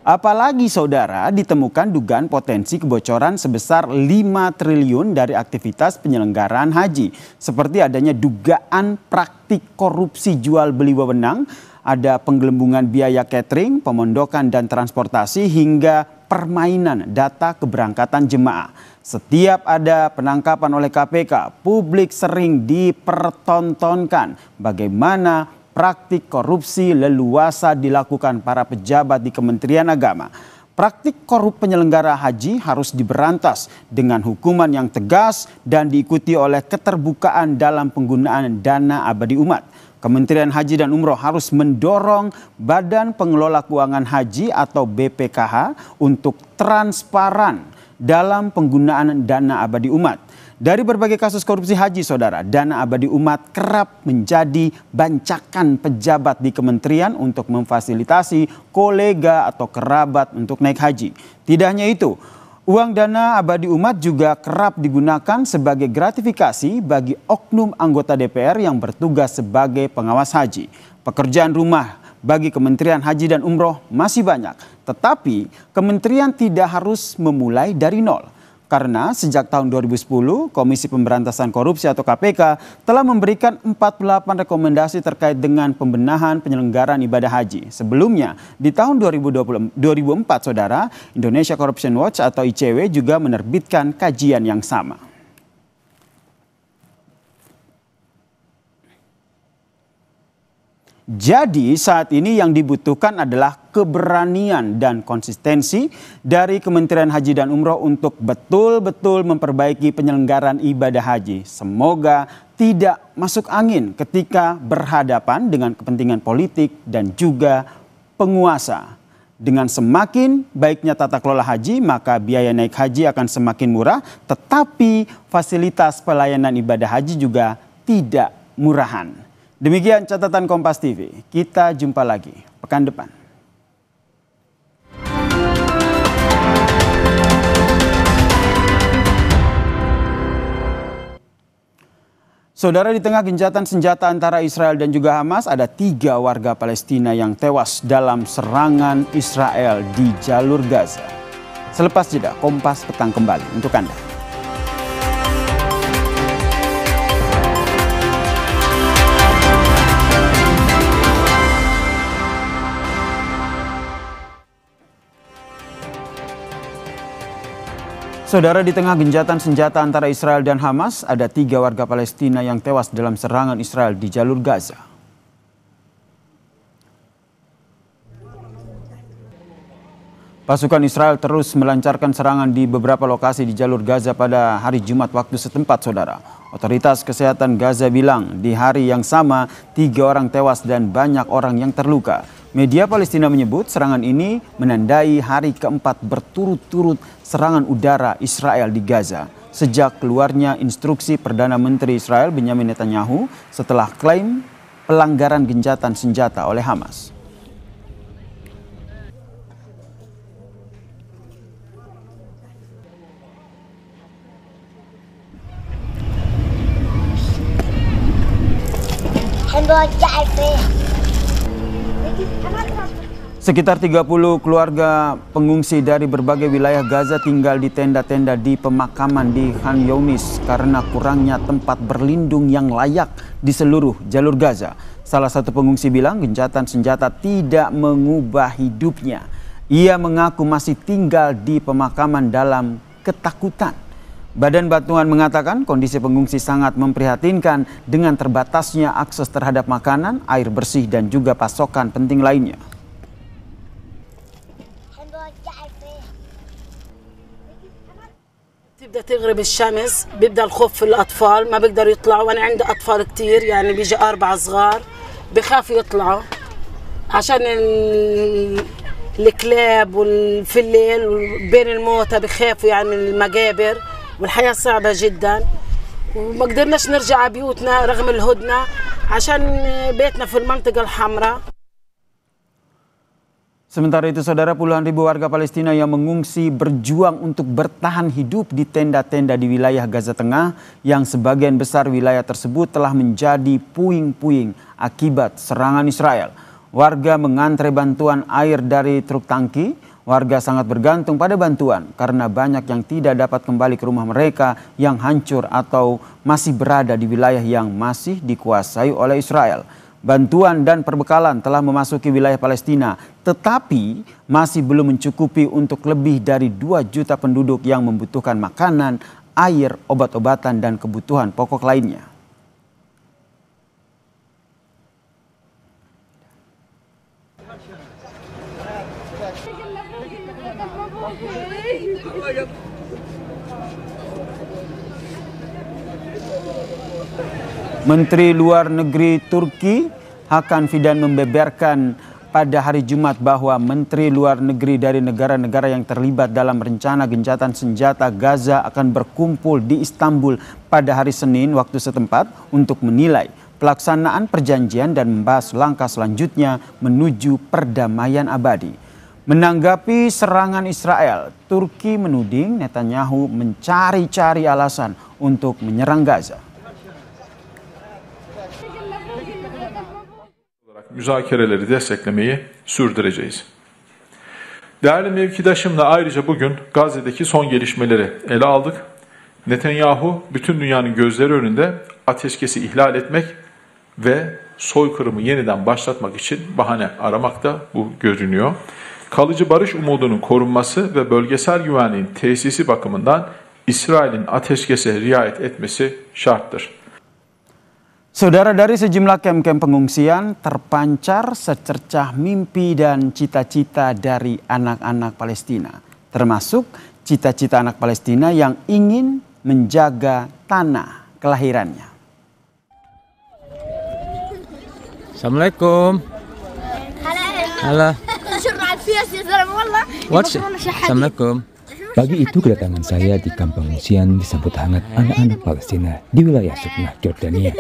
Apalagi saudara ditemukan dugaan potensi kebocoran sebesar 5 triliun dari aktivitas penyelenggaraan haji. Seperti adanya dugaan praktik korupsi jual beli wewenang, ada penggelembungan biaya catering, pemondokan dan transportasi hingga permainan data keberangkatan jemaah. Setiap ada penangkapan oleh KPK, publik sering dipertontonkan bagaimana praktik korupsi leluasa dilakukan para pejabat di Kementerian Agama. Praktik korup penyelenggara haji harus diberantas dengan hukuman yang tegas dan diikuti oleh keterbukaan dalam penggunaan dana abadi umat. Kementerian Haji dan Umroh harus mendorong Badan Pengelola Keuangan Haji atau BPKH untuk transparan dalam penggunaan dana abadi umat. Dari berbagai kasus korupsi haji saudara, dana abadi umat kerap menjadi bancakan pejabat di kementerian untuk memfasilitasi kolega atau kerabat untuk naik haji. Tidak hanya itu, uang dana abadi umat juga kerap digunakan sebagai gratifikasi bagi oknum anggota DPR yang bertugas sebagai pengawas haji. Pekerjaan rumah bagi Kementerian Haji dan Umroh masih banyak, tetapi kementerian tidak harus memulai dari nol. Karena sejak tahun 2010, Komisi Pemberantasan Korupsi atau KPK telah memberikan 48 rekomendasi terkait dengan pembenahan penyelenggaraan ibadah haji. Sebelumnya, di tahun 2004, saudara, Indonesia Corruption Watch atau ICW juga menerbitkan kajian yang sama. Jadi saat ini yang dibutuhkan adalah keberanian dan konsistensi dari Kementerian Haji dan Umroh untuk betul-betul memperbaiki penyelenggaraan ibadah haji. Semoga tidak masuk angin ketika berhadapan dengan kepentingan politik dan juga penguasa. Dengan semakin baiknya tata kelola haji, maka biaya naik haji akan semakin murah, tetapi fasilitas pelayanan ibadah haji juga tidak murahan. Demikian catatan Kompas TV. Kita jumpa lagi pekan depan. Saudara, di tengah gencatan senjata antara Israel dan juga Hamas, ada 3 warga Palestina yang tewas dalam serangan Israel di jalur Gaza. Selepas jeda, Kompas Petang kembali untuk Anda. Saudara, di tengah genjatan senjata antara Israel dan Hamas, ada 3 warga Palestina yang tewas dalam serangan Israel di jalur Gaza. Pasukan Israel terus melancarkan serangan di beberapa lokasi di jalur Gaza pada hari Jumat waktu setempat, saudara. Otoritas kesehatan Gaza bilang di hari yang sama 3 orang tewas dan banyak orang yang terluka. Media Palestina menyebut serangan ini menandai hari keempat berturut-turut serangan udara Israel di Gaza sejak keluarnya instruksi Perdana Menteri Israel Benjamin Netanyahu setelah klaim pelanggaran genjatan senjata oleh Hamas. Sekitar 30 keluarga pengungsi dari berbagai wilayah Gaza tinggal di tenda-tenda di pemakaman di Khan Younis karena kurangnya tempat berlindung yang layak di seluruh jalur Gaza. Salah satu pengungsi bilang gencatan senjata tidak mengubah hidupnya. Ia mengaku masih tinggal di pemakaman dalam ketakutan. Badan Bantuan mengatakan kondisi pengungsi sangat memprihatinkan dengan terbatasnya akses terhadap makanan, air bersih dan juga pasokan penting lainnya. تبدأ تغرب الشمس بيبدأ الخوف في الأطفال ما بيقدروا يطلعوا وأنا عندي أطفال كتير يعني بيجي 4 صغار بخافوا يطلعوا عشان الكلاب وفي الليل بين الموتى بخافوا يعني من المقابر والحياة صعبة جدا وما قدرناش نرجع على بيوتنا رغم الهدنة عشان بيتنا في المنطقة الحمراء. Sementara itu, saudara, puluhan ribu warga Palestina yang mengungsi berjuang untuk bertahan hidup di tenda-tenda di wilayah Gaza Tengah yang sebagian besar wilayah tersebut telah menjadi puing-puing akibat serangan Israel. Warga mengantre bantuan air dari truk tangki. Warga sangat bergantung pada bantuan karena banyak yang tidak dapat kembali ke rumah mereka yang hancur atau masih berada di wilayah yang masih dikuasai oleh Israel. Bantuan dan perbekalan telah memasuki wilayah Palestina, tetapi masih belum mencukupi untuk lebih dari 2 juta penduduk yang membutuhkan makanan, air, obat-obatan, dan kebutuhan pokok lainnya. Menteri Luar Negeri Turki Hakan Fidan membeberkan pada hari Jumat bahwa Menteri Luar Negeri dari negara-negara yang terlibat dalam rencana gencatan senjata Gaza akan berkumpul di Istanbul pada hari Senin waktu setempat untuk menilai pelaksanaan perjanjian dan membahas langkah selanjutnya menuju perdamaian abadi. Menanggapi serangan Israel, Turki menuding Netanyahu mencari-cari alasan untuk menyerang Gaza. Müzakereleri desteklemeyi sürdüreceğiz. Değerli mevkidaşımla ayrıca bugün Gazze'deki son gelişmeleri ele aldık. Netanyahu bütün dünyanın gözleri önünde ateşkesi ihlal etmek ve soykırımı yeniden başlatmak için bahane aramakta, bu görünüyor. Kalıcı barış umudunun korunması ve bölgesel güvenliğin tesisi bakımından İsrail'in ateşkese riayet etmesi şarttır. Saudara, dari sejumlah kem-kem pengungsian terpancar secercah mimpi dan cita-cita dari anak-anak Palestina. Termasuk cita-cita anak Palestina yang ingin menjaga tanah kelahirannya. Assalamualaikum. Halo. Assalamualaikum. Pagi itu kedatangan saya di kamp pengungsian disambut hangat anak-anak Palestina di wilayah Suknah, Jordania.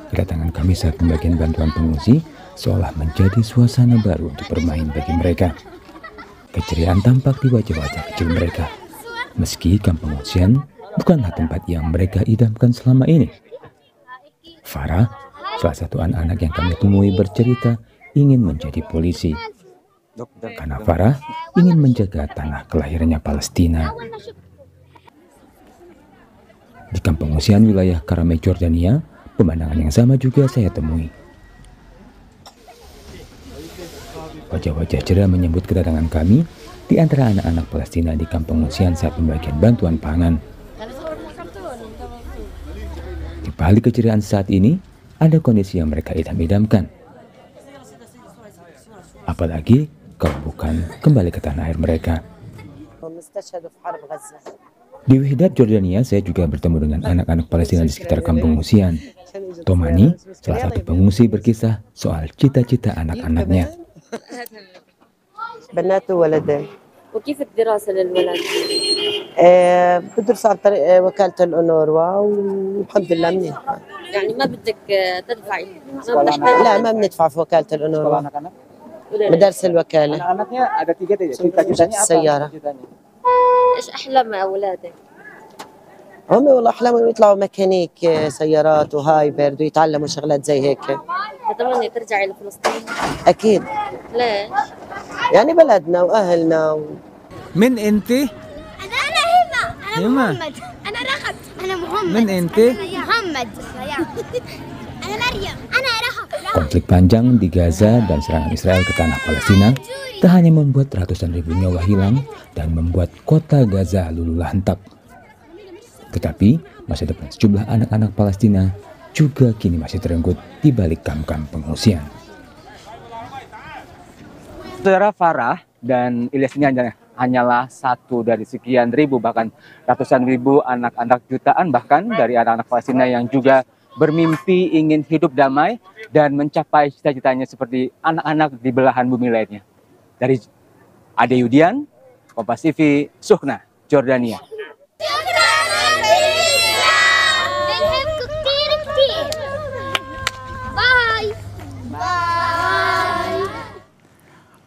Kedatangan kami saat pembagian bantuan pengungsi seolah menjadi suasana baru untuk bermain bagi mereka. Keceriaan tampak di wajah-wajah kecil mereka. Meski kamp pengungsian bukanlah tempat yang mereka idamkan selama ini. Farah, salah satu anak-anak yang kami temui, bercerita ingin menjadi polisi. Karena Farah ingin menjaga tanah kelahirannya Palestina. Di kamp pengungsian wilayah Karame, Jordania, pemandangan yang sama juga saya temui. Wajah-wajah cerah menyambut kedatangan kami, di antara anak-anak Palestina di kamp pengungsian saat pembagian bantuan pangan. Di balik keceriaan saat ini, ada kondisi yang mereka idam-idamkan. Apalagi kalau bukan kembali ke tanah air mereka. Di Wihdat, Jordania, saya juga bertemu dengan anak-anak Palestina di sekitar kamp pengungsian. Tomani, salah satu pengungsi, berkisah soal cita-cita anak-anaknya. بنات وولدين. وكيف الدراسة للولد؟ بدرس عن طريق وكالة الأونروا والحمد لله منيح. يعني ما بدك تدفعي؟ لا ما بندفع في وكالة الأونروا. مدارس الوكالة. السيارة. إيش أحلام أولادك؟ هم والله أحلامهم يطلعوا ميكانيك سيارات وهايبرد ويتعلموا شغلات زي هيك. تتمنى ترجعي لفلسطين؟ أكيد. ليش؟ يعني بلدنا وأهلنا من أنت؟ أنا هبة. أنا محمد. أنا رغد. أنا محمد. من أنت؟ محمد. أنا مريم. أنا رهب. Konflik panjang di Gaza dan serangan Israel ke tanah Palestina tak hanya membuat ratusan ribu nyawa hilang dan membuat kota Gaza luluh lantak, tetapi masa depan sejumlah anak-anak Palestina juga kini masih terenggut di balik kamp-kamp pengungsian. Saudara, Farah dan Ilyas ini hanyalah satu dari sekian ribu, bahkan ratusan ribu anak-anak jutaan bahkan dari anak-anak Palestina yang juga bermimpi ingin hidup damai dan mencapai cita-citanya seperti anak-anak di belahan bumi lainnya. Dari Ade Yudian, Kompas TV, Suhna, Jordania.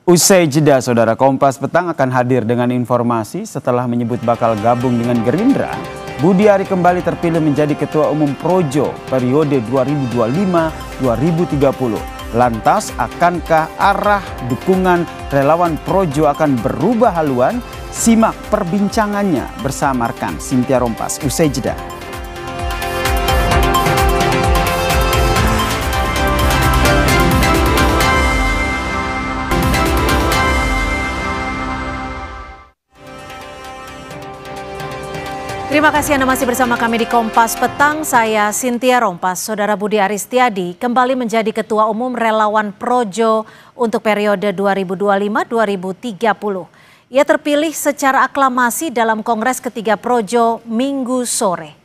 Usai jeda, Saudara, Kompas Petang akan hadir dengan informasi setelah menyebut bakal gabung dengan Gerindra. Budi Ari kembali terpilih menjadi Ketua Umum Projo periode 2025-2030. Lantas, akankah arah dukungan relawan Projo akan berubah haluan? Simak perbincangannya bersama rekan Cynthia Rompas usai jeda. Terima kasih Anda masih bersama kami di Kompas Petang. Saya Cynthia Rompas. Saudara Budi Ari Setiadi kembali menjadi Ketua Umum Relawan Projo untuk periode 2025-2030. Ia terpilih secara aklamasi dalam Kongres ketiga Projo Minggu sore.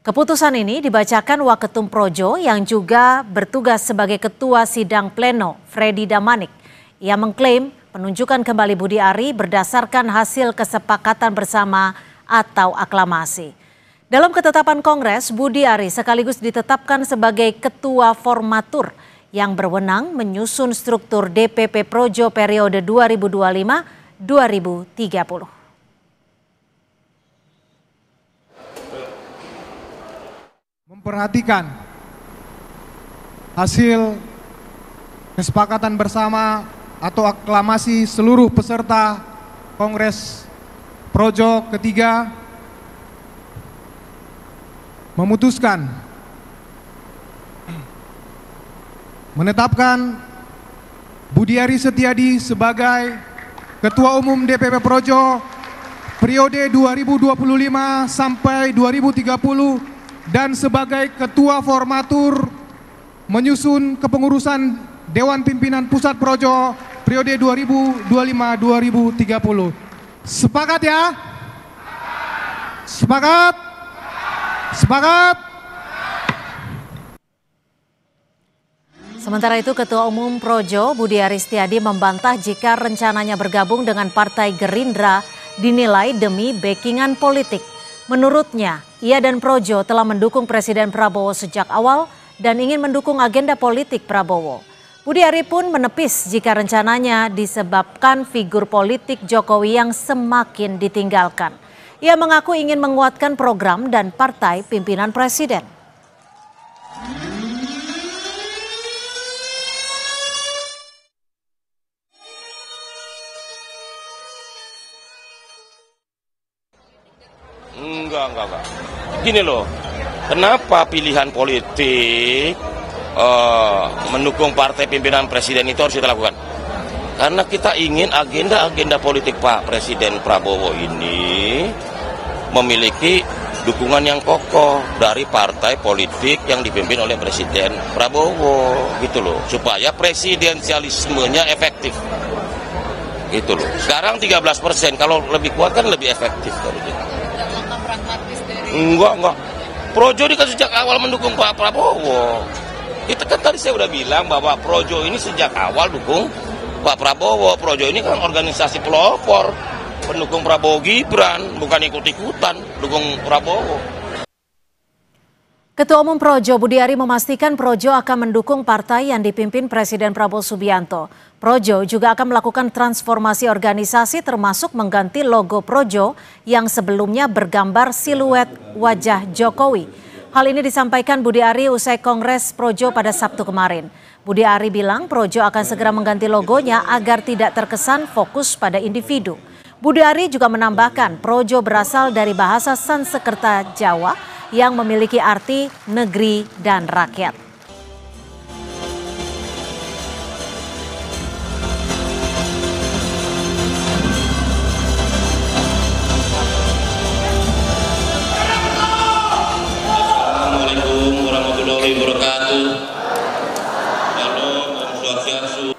Keputusan ini dibacakan Waketum Projo yang juga bertugas sebagai Ketua Sidang Pleno, Freddy Damanik. Ia mengklaim penunjukan kembali Budi Ari berdasarkan hasil kesepakatan bersama atau aklamasi. Dalam ketetapan Kongres, Budi Ari sekaligus ditetapkan sebagai Ketua Formatur yang berwenang menyusun struktur DPP Projo periode 2025-2030. Memperhatikan hasil kesepakatan bersama atau aklamasi seluruh peserta Kongres Projo ketiga, memutuskan menetapkan Budi Ari Setiadi sebagai Ketua Umum DPP Projo periode 2025 sampai 2030 dan sebagai Ketua Formatur menyusun kepengurusan Dewan Pimpinan Pusat Projo periode 2025-2030. Sepakat ya? Sepakat? Sepakat? Sementara itu Ketua Umum Projo Budi Ari Setiadi membantah jika rencananya bergabung dengan Partai Gerindra dinilai demi backingan politik. Menurutnya, ia dan Projo telah mendukung Presiden Prabowo sejak awal dan ingin mendukung agenda politik Prabowo. Budi Ari pun menepis jika rencananya disebabkan figur politik Jokowi yang semakin ditinggalkan. Ia mengaku ingin menguatkan program dan partai pimpinan Presiden. Enggak. Gini loh, kenapa pilihan politik mendukung partai pimpinan presiden itu harus kita lakukan? Karena kita ingin agenda-agenda politik Pak Presiden Prabowo ini memiliki dukungan yang kokoh dari partai politik yang dipimpin oleh Presiden Prabowo, gitu loh, supaya presidensialismenya efektif, gitu loh. Sekarang 13%, kalau lebih kuat kan lebih efektif. Enggak. Projo ini kan sejak awal mendukung Pak Prabowo. Kita kan tadi saya udah bilang bahwa Projo ini sejak awal dukung Pak Prabowo. Projo ini kan organisasi pelopor pendukung Prabowo Gibran, bukan ikut-ikutan dukung Prabowo. Ketua Umum Projo Budiari memastikan Projo akan mendukung partai yang dipimpin Presiden Prabowo Subianto. Projo juga akan melakukan transformasi organisasi termasuk mengganti logo Projo yang sebelumnya bergambar siluet wajah Jokowi. Hal ini disampaikan Budiari usai Kongres Projo pada Sabtu kemarin. Budiari bilang Projo akan segera mengganti logonya agar tidak terkesan fokus pada individu. Budiari juga menambahkan Projo berasal dari bahasa Sanskerta Jawa yang memiliki arti negeri dan rakyat. Assalamualaikum warahmatullahi wabarakatuh. Om Swastiastu.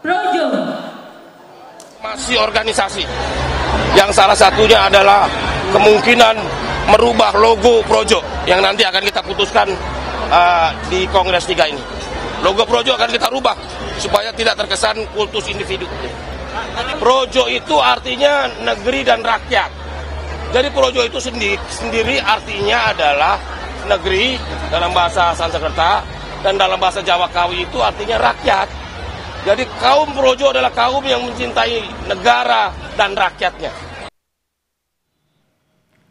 Projo masih organisasi yang salah satunya adalah kemungkinan merubah logo Projo yang nanti akan kita putuskan di Kongres 3 ini. Logo Projo akan kita rubah supaya tidak terkesan kultus individu. Projo itu artinya negeri dan rakyat. Jadi Projo itu sendiri artinya adalah negeri dalam bahasa Sanskerta dan dalam bahasa Jawa Kawi itu artinya rakyat. Jadi kaum Projo adalah kaum yang mencintai negara dan rakyatnya.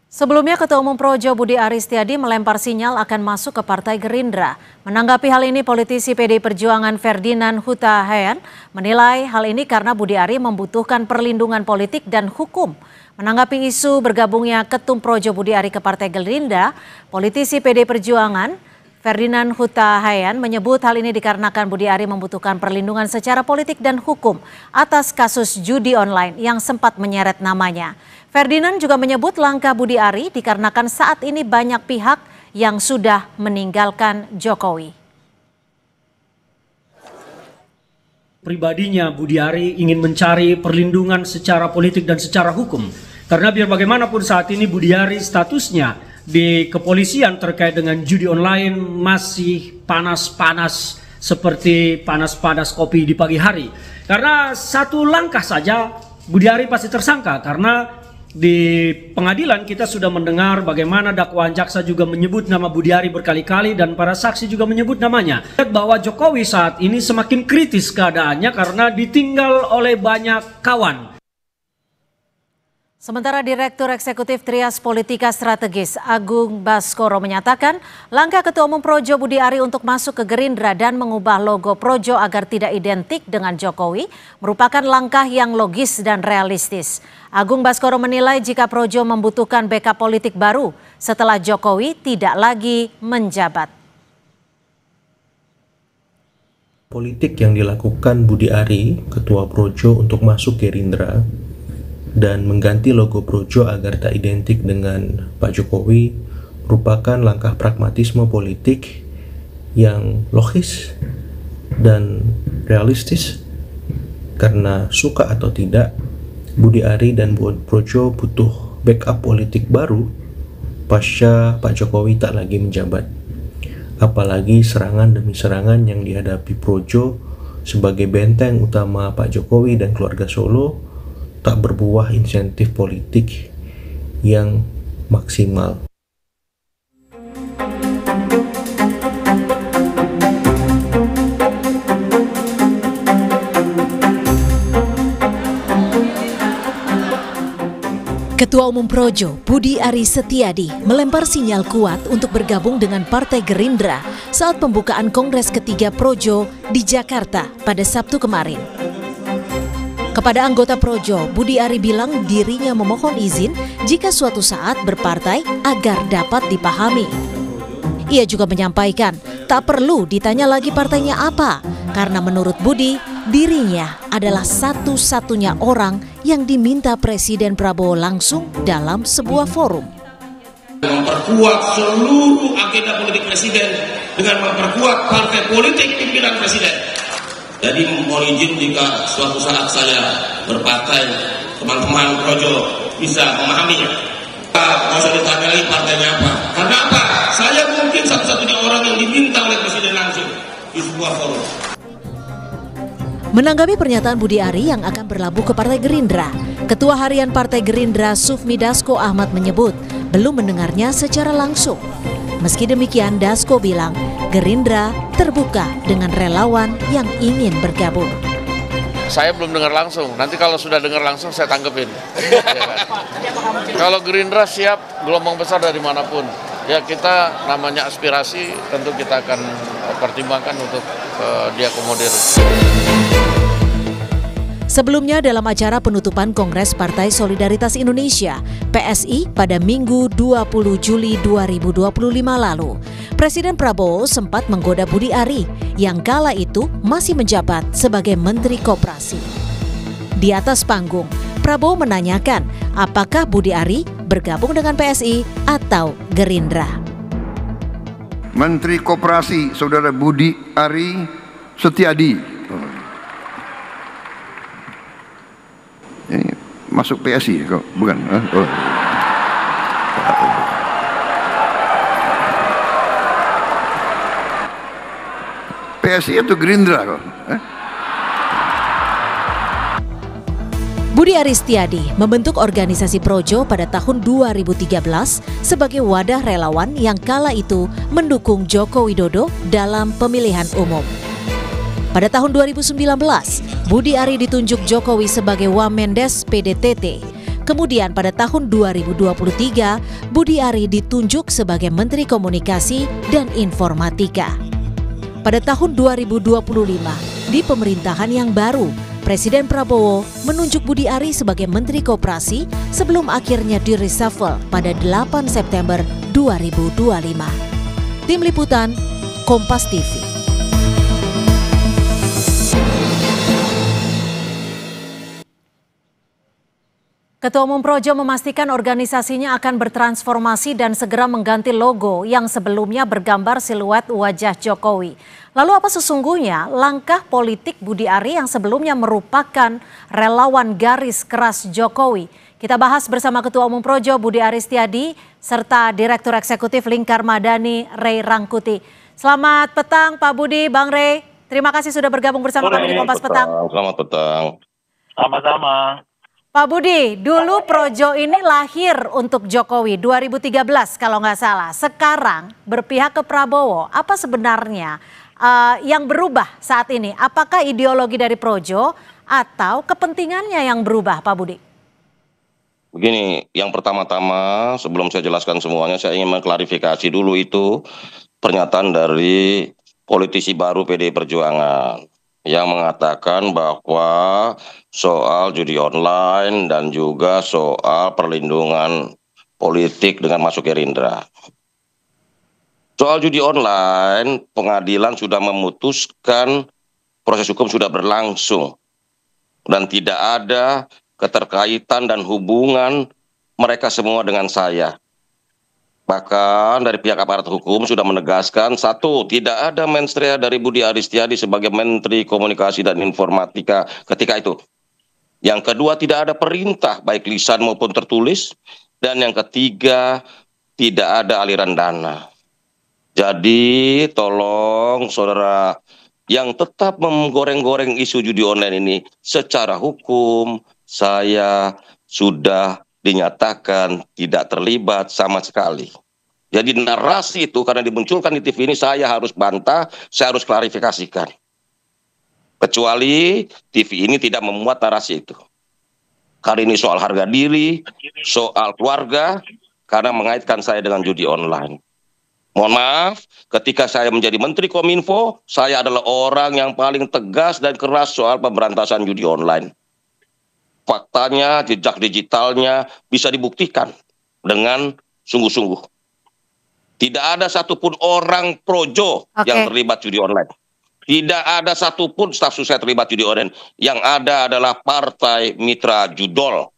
Sebelumnya Ketua Umum Projo Budi Aris Setiadi melempar sinyal akan masuk ke Partai Gerindra. Menanggapi hal ini, politisi PDI Perjuangan Ferdinand Huta Heian menilai hal ini karena Budi Ari membutuhkan perlindungan politik dan hukum. Menanggapi isu bergabungnya Ketum Projo Budi Ari ke Partai Gerindra, politisi PDI Perjuangan Ferdinand Huta Heian menyebut hal ini dikarenakan Budi Ari membutuhkan perlindungan secara politik dan hukum atas kasus judi online yang sempat menyeret namanya. Ferdinand juga menyebut langkah Budi Ari dikarenakan saat ini banyak pihak yang sudah meninggalkan Jokowi. Pribadinya Budi Ari ingin mencari perlindungan secara politik dan secara hukum. Karena biar bagaimanapun saat ini Budi Ari statusnya di kepolisian terkait dengan judi online masih panas-panas seperti panas-panas kopi di pagi hari. Karena satu langkah saja Budi Ari pasti tersangka, karena di pengadilan kita sudah mendengar bagaimana dakwaan jaksa juga menyebut nama Budi Ari berkali-kali dan para saksi juga menyebut namanya. Bahwa Jokowi saat ini semakin kritis keadaannya karena ditinggal oleh banyak kawan. Sementara Direktur Eksekutif Trias Politika Strategis Agung Baskoro menyatakan langkah Ketua Umum Projo Budi Ari untuk masuk ke Gerindra dan mengubah logo Projo agar tidak identik dengan Jokowi merupakan langkah yang logis dan realistis. Agung Baskoro menilai jika Projo membutuhkan backup politik baru setelah Jokowi tidak lagi menjabat. Politik yang dilakukan Budi Ari, Ketua Projo untuk masuk Gerindra dan mengganti logo Projo agar tak identik dengan Pak Jokowi merupakan langkah pragmatisme politik yang logis dan realistis, karena suka atau tidak Budi Ari dan Projo butuh backup politik baru pasca Pak Jokowi tak lagi menjabat. Apalagi serangan demi serangan yang dihadapi Projo sebagai benteng utama Pak Jokowi dan keluarga Solo tak berbuah insentif politik yang maksimal. Ketua Umum Projo Budi Ari Setiadi melempar sinyal kuat untuk bergabung dengan Partai Gerindra saat pembukaan Kongres ketiga Projo di Jakarta pada Sabtu kemarin. Kepada anggota Projo, Budi Ari bilang dirinya memohon izin jika suatu saat berpartai agar dapat dipahami. Ia juga menyampaikan tak perlu ditanya lagi partainya apa, karena menurut Budi, dirinya adalah satu-satunya orang yang diminta Presiden Prabowo langsung dalam sebuah forum. Memperkuat seluruh agenda politik Presiden dengan memperkuat partai politik pimpinan Presiden. Jadi mohon izin jika suatu saat saya berpartai, teman-teman Projo bisa memahaminya. Nggak usah ditanyai partainya apa. Karena apa? Saya mungkin satu-satunya orang yang diminta oleh Presiden langsung di sebuah forum. Menanggapi pernyataan Budi Ari yang akan berlabuh ke Partai Gerindra, Ketua Harian Partai Gerindra Sufmi Dasko Ahmad menyebut belum mendengarnya secara langsung. Meski demikian, Dasko bilang Gerindra terbuka dengan relawan yang ingin bergabung. Saya belum dengar langsung, nanti kalau sudah dengar langsung saya tanggepin. Ya kan? Kalau Gerindra siap gelombang besar dari manapun, ya kita namanya aspirasi tentu kita akan pertimbangkan untuk diakomodir. Sebelumnya dalam acara penutupan Kongres Partai Solidaritas Indonesia (PSI) pada Minggu 20 Juli 2025 lalu, Presiden Prabowo sempat menggoda Budi Ari yang kala itu masih menjabat sebagai Menteri Koperasi. Di atas panggung, Prabowo menanyakan apakah Budi Ari bergabung dengan PSI atau Gerindra. Menteri Koperasi Saudara Budi Ari Setiadi. Ini masuk PSI kok, bukan? Oh. PSI atau Gerindra kok? Budi Ari Setiadi membentuk organisasi Projo pada tahun 2013 sebagai wadah relawan yang kala itu mendukung Joko Widodo dalam pemilihan umum. Pada tahun 2019, Budi Ari ditunjuk Jokowi sebagai Wamendes PDTT. Kemudian pada tahun 2023, Budi Ari ditunjuk sebagai Menteri Komunikasi dan Informatika. Pada tahun 2025, di pemerintahan yang baru, Presiden Prabowo menunjuk Budi Ari sebagai Menteri Koperasi sebelum akhirnya di-reshuffle pada 8 September 2025. Tim Liputan, Kompas TV. Ketua Umum Projo memastikan organisasinya akan bertransformasi dan segera mengganti logo yang sebelumnya bergambar siluet wajah Jokowi. Lalu apa sesungguhnya langkah politik Budi Ari yang sebelumnya merupakan relawan garis keras Jokowi? Kita bahas bersama Ketua Umum Projo Budi Ari Setiadi serta Direktur Eksekutif Lingkar Madani Ray Rangkuti. Selamat petang Pak Budi, Bang Ray. Terima kasih sudah bergabung bersama kami di Kompas Petang. Selamat petang. Sama-sama. Pak Budi, dulu Projo ini lahir untuk Jokowi 2013 kalau nggak salah. Sekarang berpihak ke Prabowo. Apa sebenarnya yang berubah saat ini? Apakah ideologi dari Projo atau kepentingannya yang berubah, Pak Budi? Begini, yang pertama-tama sebelum saya jelaskan semuanya, saya ingin mengklarifikasi dulu itu pernyataan dari politisi baru PDI Perjuangan yang mengatakan bahwa soal judi online dan juga soal perlindungan politik dengan masuk Gerindra. Soal judi online, pengadilan sudah memutuskan, proses hukum sudah berlangsung dan tidak ada keterkaitan dan hubungan mereka semua dengan saya. Bahkan dari pihak aparat hukum sudah menegaskan, satu, tidak ada mensrea dari Budi Ari Setiadi sebagai Menteri Komunikasi dan Informatika ketika itu. Yang kedua, tidak ada perintah baik lisan maupun tertulis. Dan yang ketiga, tidak ada aliran dana. Jadi tolong saudara yang tetap menggoreng-goreng isu judi online ini, secara hukum saya sudah dinyatakan tidak terlibat sama sekali. Jadi narasi itu karena dimunculkan di TV ini saya harus bantah, saya harus klarifikasikan. Kecuali TV ini tidak memuat narasi itu. Kali ini soal harga diri, soal keluarga, karena mengaitkan saya dengan judi online. Mohon maaf, ketika saya menjadi Menteri Kominfo, saya adalah orang yang paling tegas dan keras soal pemberantasan judi online. Faktanya, jejak digitalnya bisa dibuktikan dengan sungguh-sungguh. Tidak ada satupun orang Projo yang terlibat judi online. Tidak ada satupun staf sus saya terlibat judi online. Yang ada adalah Partai Mitra Judol.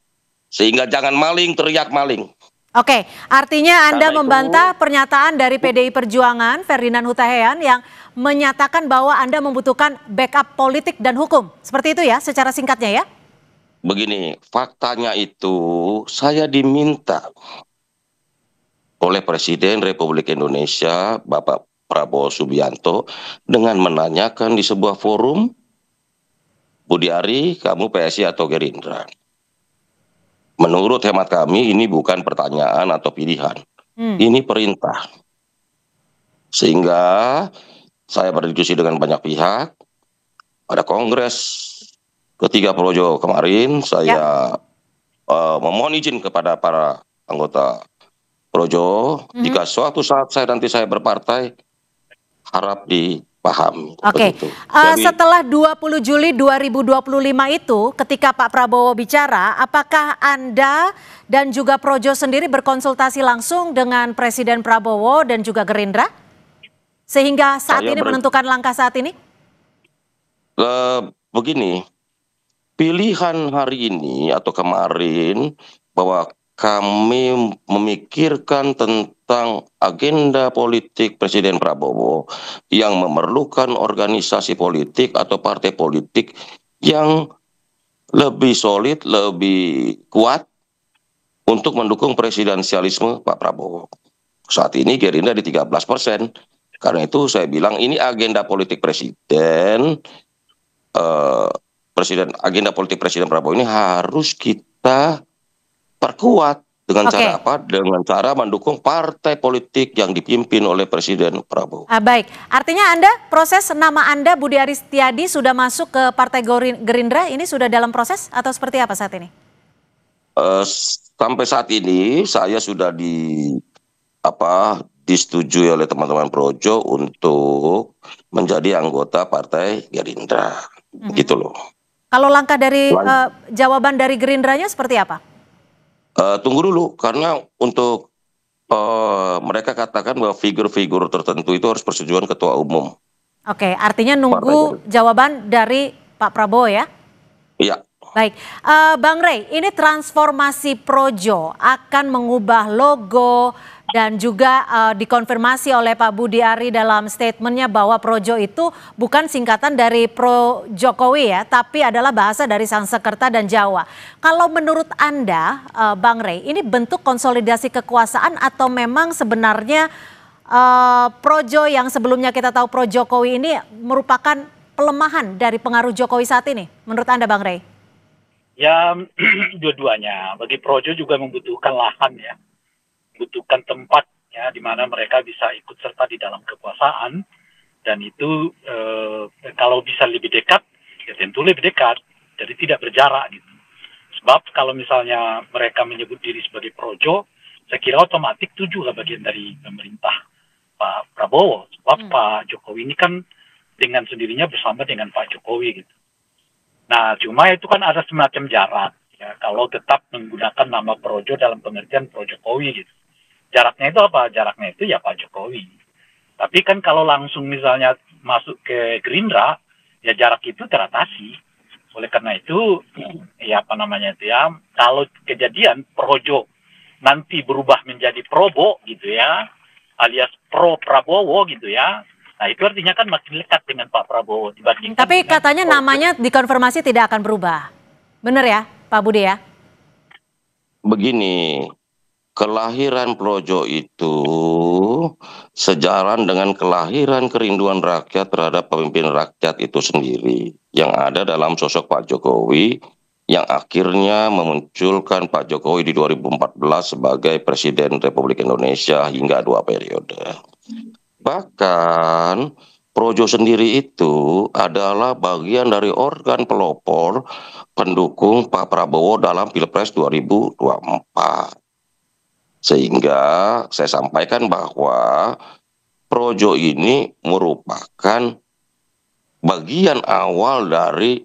Sehingga jangan maling teriak maling. Oke, artinya Anda Karena membantah pernyataan dari PDI Perjuangan, Ferdinand Huta Heian, yang menyatakan bahwa Anda membutuhkan backup politik dan hukum. Seperti itu ya, secara singkatnya ya? Begini, faktanya itu saya diminta oleh Presiden Republik Indonesia, Bapak Prabowo Subianto, dengan menanyakan di sebuah forum, Budi Ari, kamu PSI atau Gerindra? Menurut hemat kami, ini bukan pertanyaan atau pilihan. Ini perintah. Sehingga saya berdiskusi dengan banyak pihak. Pada Kongres ketiga Projo kemarin, saya memohon izin kepada para anggota Projo, jika suatu saat saya berpartai, harap dipahami. Oke, setelah 20 Juli 2025 itu, ketika Pak Prabowo bicara, apakah Anda dan juga Projo sendiri berkonsultasi langsung dengan Presiden Prabowo dan juga Gerindra? Sehingga saat ini menentukan langkah saat ini? Begini, pilihan hari ini atau kemarin bahwa kami memikirkan tentang agenda politik Presiden Prabowo yang memerlukan organisasi politik atau partai politik yang lebih solid, lebih kuat untuk mendukung presidensialisme Pak Prabowo. Saat ini Gerindra di 13%. Karena itu saya bilang ini agenda politik Presiden, agenda politik Presiden Prabowo ini harus kita perkuat dengan cara apa? Dengan cara mendukung partai politik yang dipimpin oleh Presiden Prabowo. Baik, artinya nama Anda Budi Aris Setiadi sudah masuk ke Partai Gerindra, ini sudah dalam proses atau seperti apa saat ini? Sampai saat ini saya sudah disetujui oleh teman-teman Projo untuk menjadi anggota Partai Gerindra, gitu loh. Kalau langkah dari jawaban dari Gerindranya seperti apa? Tunggu dulu, karena untuk mereka katakan bahwa figur-figur tertentu itu harus persetujuan Ketua Umum. Oke, artinya nunggu jawaban dari Pak Prabowo ya? Iya. Baik, Bang Rey, ini transformasi Projo akan mengubah logo dan juga dikonfirmasi oleh Pak Budi Ari dalam statementnya bahwa Projo itu bukan singkatan dari Pro Jokowi ya, tapi adalah bahasa dari Sanskerta dan Jawa. Kalau menurut Anda, Bang Rey, ini bentuk konsolidasi kekuasaan atau memang sebenarnya Projo yang sebelumnya kita tahu Pro Jokowi ini merupakan pelemahan dari pengaruh Jokowi saat ini? Menurut Anda, Bang Rey? Ya, dua-duanya. Bagi Projo juga membutuhkan lahan ya, membutuhkan tempat ya, di mana mereka bisa ikut serta di dalam kekuasaan, dan itu kalau bisa lebih dekat, ya tentu lebih dekat, jadi tidak berjarak gitu. Sebab kalau misalnya mereka menyebut diri sebagai Projo, saya kira otomatis itu juga bagian dari pemerintah Pak Prabowo. Sebab Pak Jokowi ini kan dengan sendirinya bersama dengan Pak Jokowi gitu. Nah, cuma itu kan ada semacam jarak ya, kalau tetap menggunakan nama Projo dalam pengertian Pro Jokowi gitu. Jaraknya itu apa? Jaraknya itu ya Pak Jokowi. Tapi kan kalau langsung misalnya masuk ke Gerindra, ya jarak itu teratasi. Oleh karena itu, ya kalau kejadian Projo nanti berubah menjadi Probo gitu ya, alias Pro Prabowo gitu ya, nah itu artinya kan makin lekat dengan Pak Prabowo dibandingkan. Tapi katanya namanya dikonfirmasi tidak akan berubah. Benar ya Pak Budi ya? Begini, kelahiran Projo itu sejalan dengan kelahiran kerinduan rakyat terhadap pemimpin rakyat itu sendiri. Yang ada dalam sosok Pak Jokowi yang akhirnya memunculkan Pak Jokowi di 2014 sebagai Presiden Republik Indonesia hingga 2 periode. Bahkan Projo sendiri itu adalah bagian dari organ pelopor pendukung Pak Prabowo dalam Pilpres 2024. Sehingga saya sampaikan bahwa Projo ini merupakan bagian awal dari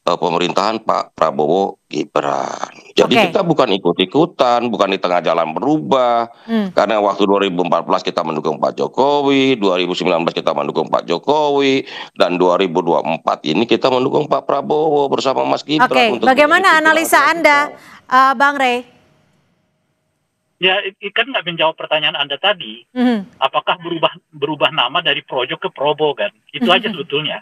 pemerintahan Pak Prabowo Gibran. Jadi kita bukan ikut-ikutan, bukan di tengah jalan berubah. Karena waktu 2014 kita mendukung Pak Jokowi, 2019 kita mendukung Pak Jokowi, dan 2024 ini kita mendukung Pak Prabowo bersama Mas Gibran. Bagaimana analisa Anda, Bang Rey? Ya, kan nggak menjawab pertanyaan Anda tadi. Apakah berubah nama dari Projo ke Probo kan? Itu aja sebetulnya.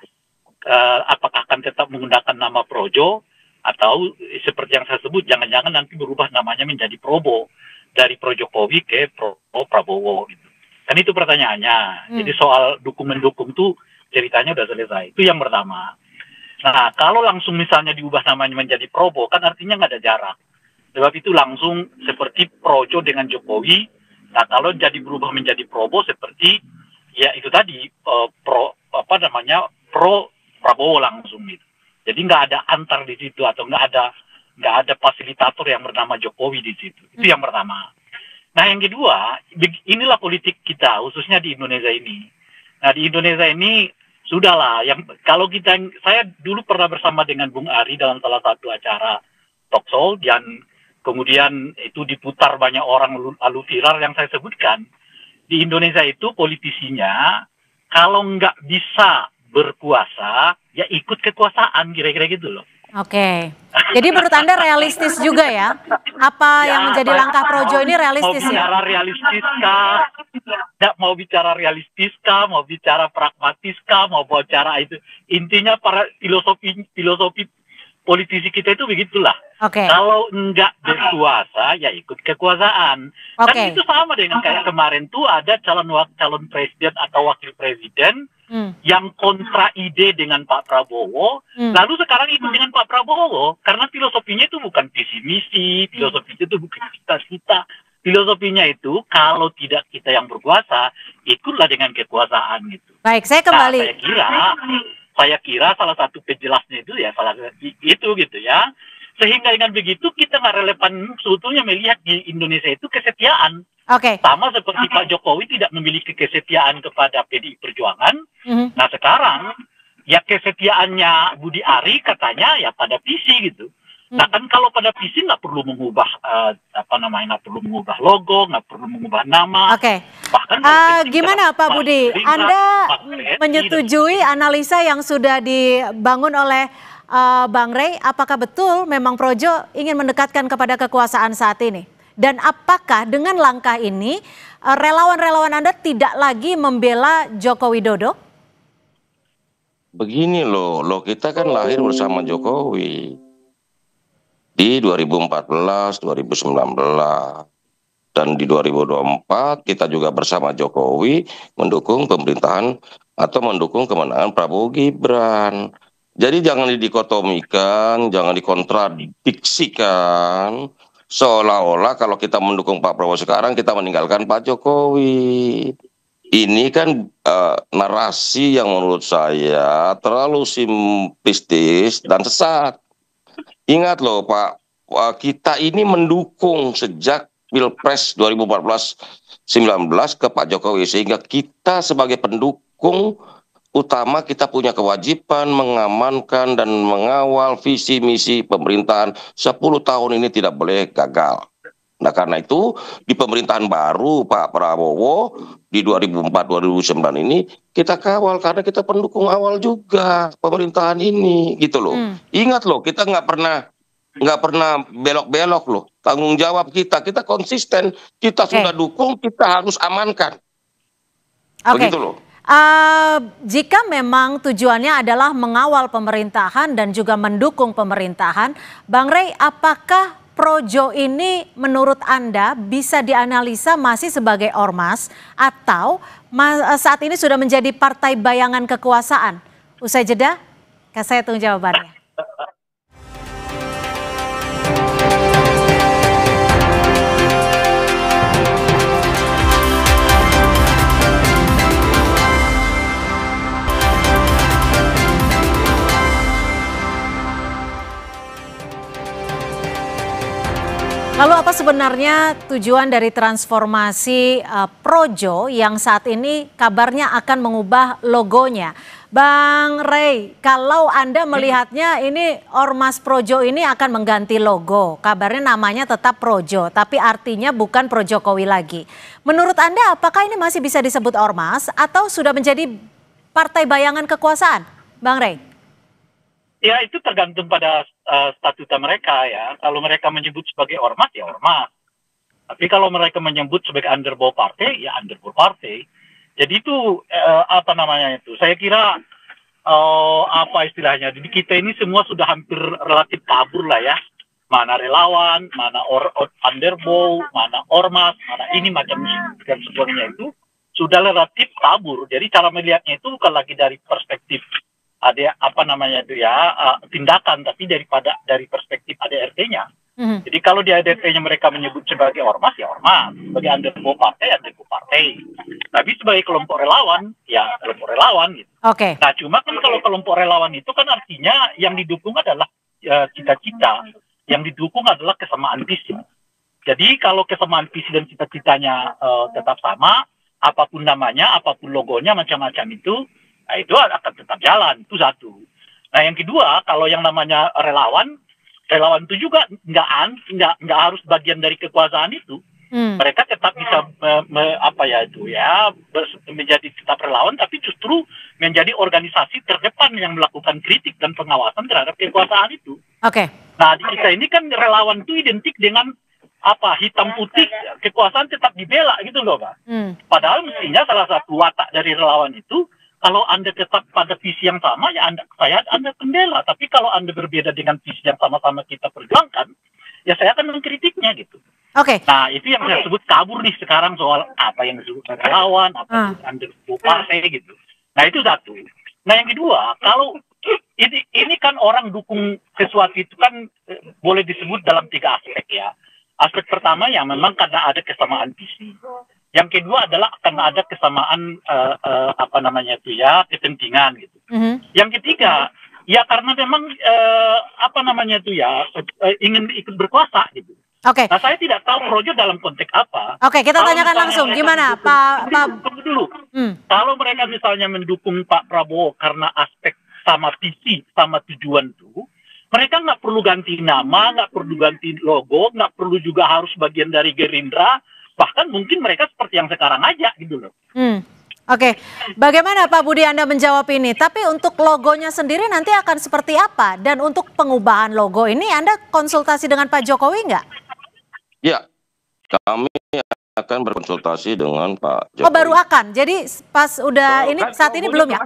Apakah akan tetap menggunakan nama Projo atau seperti yang saya sebut jangan-jangan nanti berubah namanya menjadi Probo dari Pro Jokowi ke Pro Prabowo gitu. Kan itu pertanyaannya. Jadi soal dukung-mendukung tuh ceritanya udah selesai. Itu yang pertama. Nah, kalau langsung misalnya diubah namanya menjadi Probo kan artinya nggak ada jarak. Sebab itu langsung seperti Projo dengan Jokowi. Nah, kalau jadi berubah menjadi Probo seperti ya itu tadi Pro Prabowo langsung gitu. Jadi nggak ada antar di situ atau nggak ada fasilitator yang bernama Jokowi di situ. Itu yang pertama. Nah yang kedua, inilah politik kita khususnya di Indonesia ini. Nah di Indonesia ini sudahlah. Saya dulu pernah bersama dengan Bung Ari dalam salah satu acara talkshow dan kemudian itu diputar banyak orang lalu viral yang saya sebutkan. Di Indonesia itu politisinya kalau nggak bisa berkuasa, ya ikut kekuasaan, kira-kira gitu loh. Oke. Jadi menurut Anda realistis juga ya? Apa yang menjadi langkah Projo ini realistis ya? Mau bicara realistis kah, mau bicara pragmatis kah, mau bicara itu. Intinya para filosofi politisi kita itu begitulah. Kalau enggak berkuasa, ya ikut kekuasaan. Kan itu sama dengan kayak kemarin tuh ada calon presiden atau wakil presiden yang kontra ide dengan Pak Prabowo, lalu sekarang ikut dengan Pak Prabowo, karena filosofinya itu bukan visi misi, filosofinya itu bukan cita-cita, filosofinya itu kalau tidak kita yang berkuasa, ikutlah dengan kekuasaan gitu. Baik, saya kembali. Nah, saya kira salah satu penjelasnya itu ya itu gitu ya. Sehingga dengan begitu kita nggak relevan sebetulnya melihat di Indonesia itu kesetiaan. Sama seperti Pak Jokowi tidak memiliki kesetiaan kepada PDI Perjuangan. Nah sekarang ya kesetiaannya Budi Ari katanya ya pada visi gitu. Nah kan kalau pada visi nggak perlu mengubah nggak perlu mengubah logo, nggak perlu mengubah nama. Bahkan gimana Pak Budi? Anda menyetujui analisa yang sudah dibangun oleh Bang Rey? Apakah betul memang Projo ingin mendekatkan kepada kekuasaan saat ini? Dan apakah dengan langkah ini relawan-relawan Anda tidak lagi membela Joko Widodo? Begini loh kita kan lahir bersama Jokowi di 2014, 2019. Dan di 2024 kita juga bersama Jokowi mendukung pemerintahan atau mendukung kemenangan Prabowo Gibran. Jadi jangan didikotomikan, jangan dikontradiksikan. Seolah-olah kalau kita mendukung Pak Prabowo sekarang kita meninggalkan Pak Jokowi. Ini kan narasi yang menurut saya terlalu simplistis dan sesat. Ingat loh Pak, kita ini mendukung sejak Pilpres 2014-19 ke Pak Jokowi. Sehingga kita sebagai pendukung utama kita punya kewajiban mengamankan dan mengawal visi misi pemerintahan 10 tahun ini tidak boleh gagal. Nah karena itu di pemerintahan baru Pak Prabowo di 2004-2009 ini kita kawal karena kita pendukung awal juga pemerintahan ini gitu loh. Ingat loh kita nggak pernah belok-belok loh. Tanggung jawab kita konsisten, kita sudah dukung, kita harus amankan. Begitu loh. Jika memang tujuannya adalah mengawal pemerintahan dan juga mendukung pemerintahan, Bang Rey, apakah Projo ini menurut Anda bisa dianalisa masih sebagai ormas atau saat ini sudah menjadi partai bayangan kekuasaan? Usai jeda, saya tunggu jawabannya. Lalu apa sebenarnya tujuan dari transformasi Projo yang saat ini kabarnya akan mengubah logonya? Bang Rey, kalau Anda melihatnya ini Ormas Projo ini akan mengganti logo. Kabarnya namanya tetap Projo, tapi artinya bukan Pro Jokowi lagi. Menurut Anda apakah ini masih bisa disebut Ormas atau sudah menjadi partai bayangan kekuasaan? Bang Rey? Ya itu tergantung pada statuta mereka ya. Kalau mereka menyebut sebagai Ormas ya Ormas. Tapi kalau mereka menyebut sebagai underball partai ya underball partai. Jadi itu apa namanya itu? Saya kira apa istilahnya? Jadi kita ini semua sudah hampir relatif kabur lah ya. Mana relawan, mana underbow, mana ormas, mana ini macam dan sebagainya itu sudah relatif kabur. Jadi cara melihatnya itu bukan lagi dari perspektif ada apa namanya itu ya tindakan, tapi dari perspektif ADRT-nya. Jadi kalau di ADRT-nya mereka menyebut sebagai ormas ya ormas, sebagai underbow partai tapi sebagai kelompok relawan ya kelompok relawan gitu. Oke. Nah cuma kan kalau kelompok relawan itu kan artinya yang didukung adalah cita-cita, yang didukung adalah kesamaan visi. Jadi kalau kesamaan visi dan cita-citanya tetap sama, apapun namanya, apapun logonya, macam-macam itu, nah itu akan tetap jalan. Itu satu. Nah yang kedua, kalau yang namanya relawan itu juga nggak harus bagian dari kekuasaan itu. Mereka tetap bisa menjadi tetap relawan, tapi justru menjadi organisasi terdepan yang melakukan kritik dan pengawasan terhadap kekuasaan itu. Oke. Nah di kita ini kan relawan itu identik dengan hitam putih kekuasaan tetap dibela gitu loh Pak. Padahal mestinya salah satu watak dari relawan itu kalau Anda tetap pada visi yang sama ya Anda pembela. Tapi kalau Anda berbeda dengan visi yang sama-sama kita perjuangkan, ya saya akan mengkritiknya gitu. Oke. Nah itu yang saya sebut kabur nih sekarang soal apa yang disebut relawan, apa yang underbow partai gitu. Nah itu satu. Nah yang kedua, kalau ini kan orang dukung sesuatu itu kan boleh disebut dalam 3 aspek ya. Aspek pertama ya memang karena ada kesamaan visi. Yang kedua adalah karena ada kesamaan kepentingan gitu. Yang ketiga ya karena memang ingin ikut berkuasa gitu. Oke. Nah saya tidak tahu Projo dalam konteks apa. Oke, kita tanyakan langsung gimana Pak. Tunggu dulu. Kalau mereka misalnya mendukung Pak Prabowo karena aspek sama visi, sama tujuan itu, mereka nggak perlu ganti nama, nggak perlu ganti logo, nggak perlu juga harus bagian dari Gerindra, bahkan mungkin mereka seperti yang sekarang aja gitu loh. Oke, bagaimana Pak Budi Anda menjawab ini? Tapi untuk logonya sendiri nanti akan seperti apa? Dan untuk pengubahan logo ini Anda konsultasi dengan Pak Jokowi nggak? Ya, kami akan berkonsultasi dengan Pak Jokowi. Oh baru akan, jadi pas udah ini saat ini belum ya?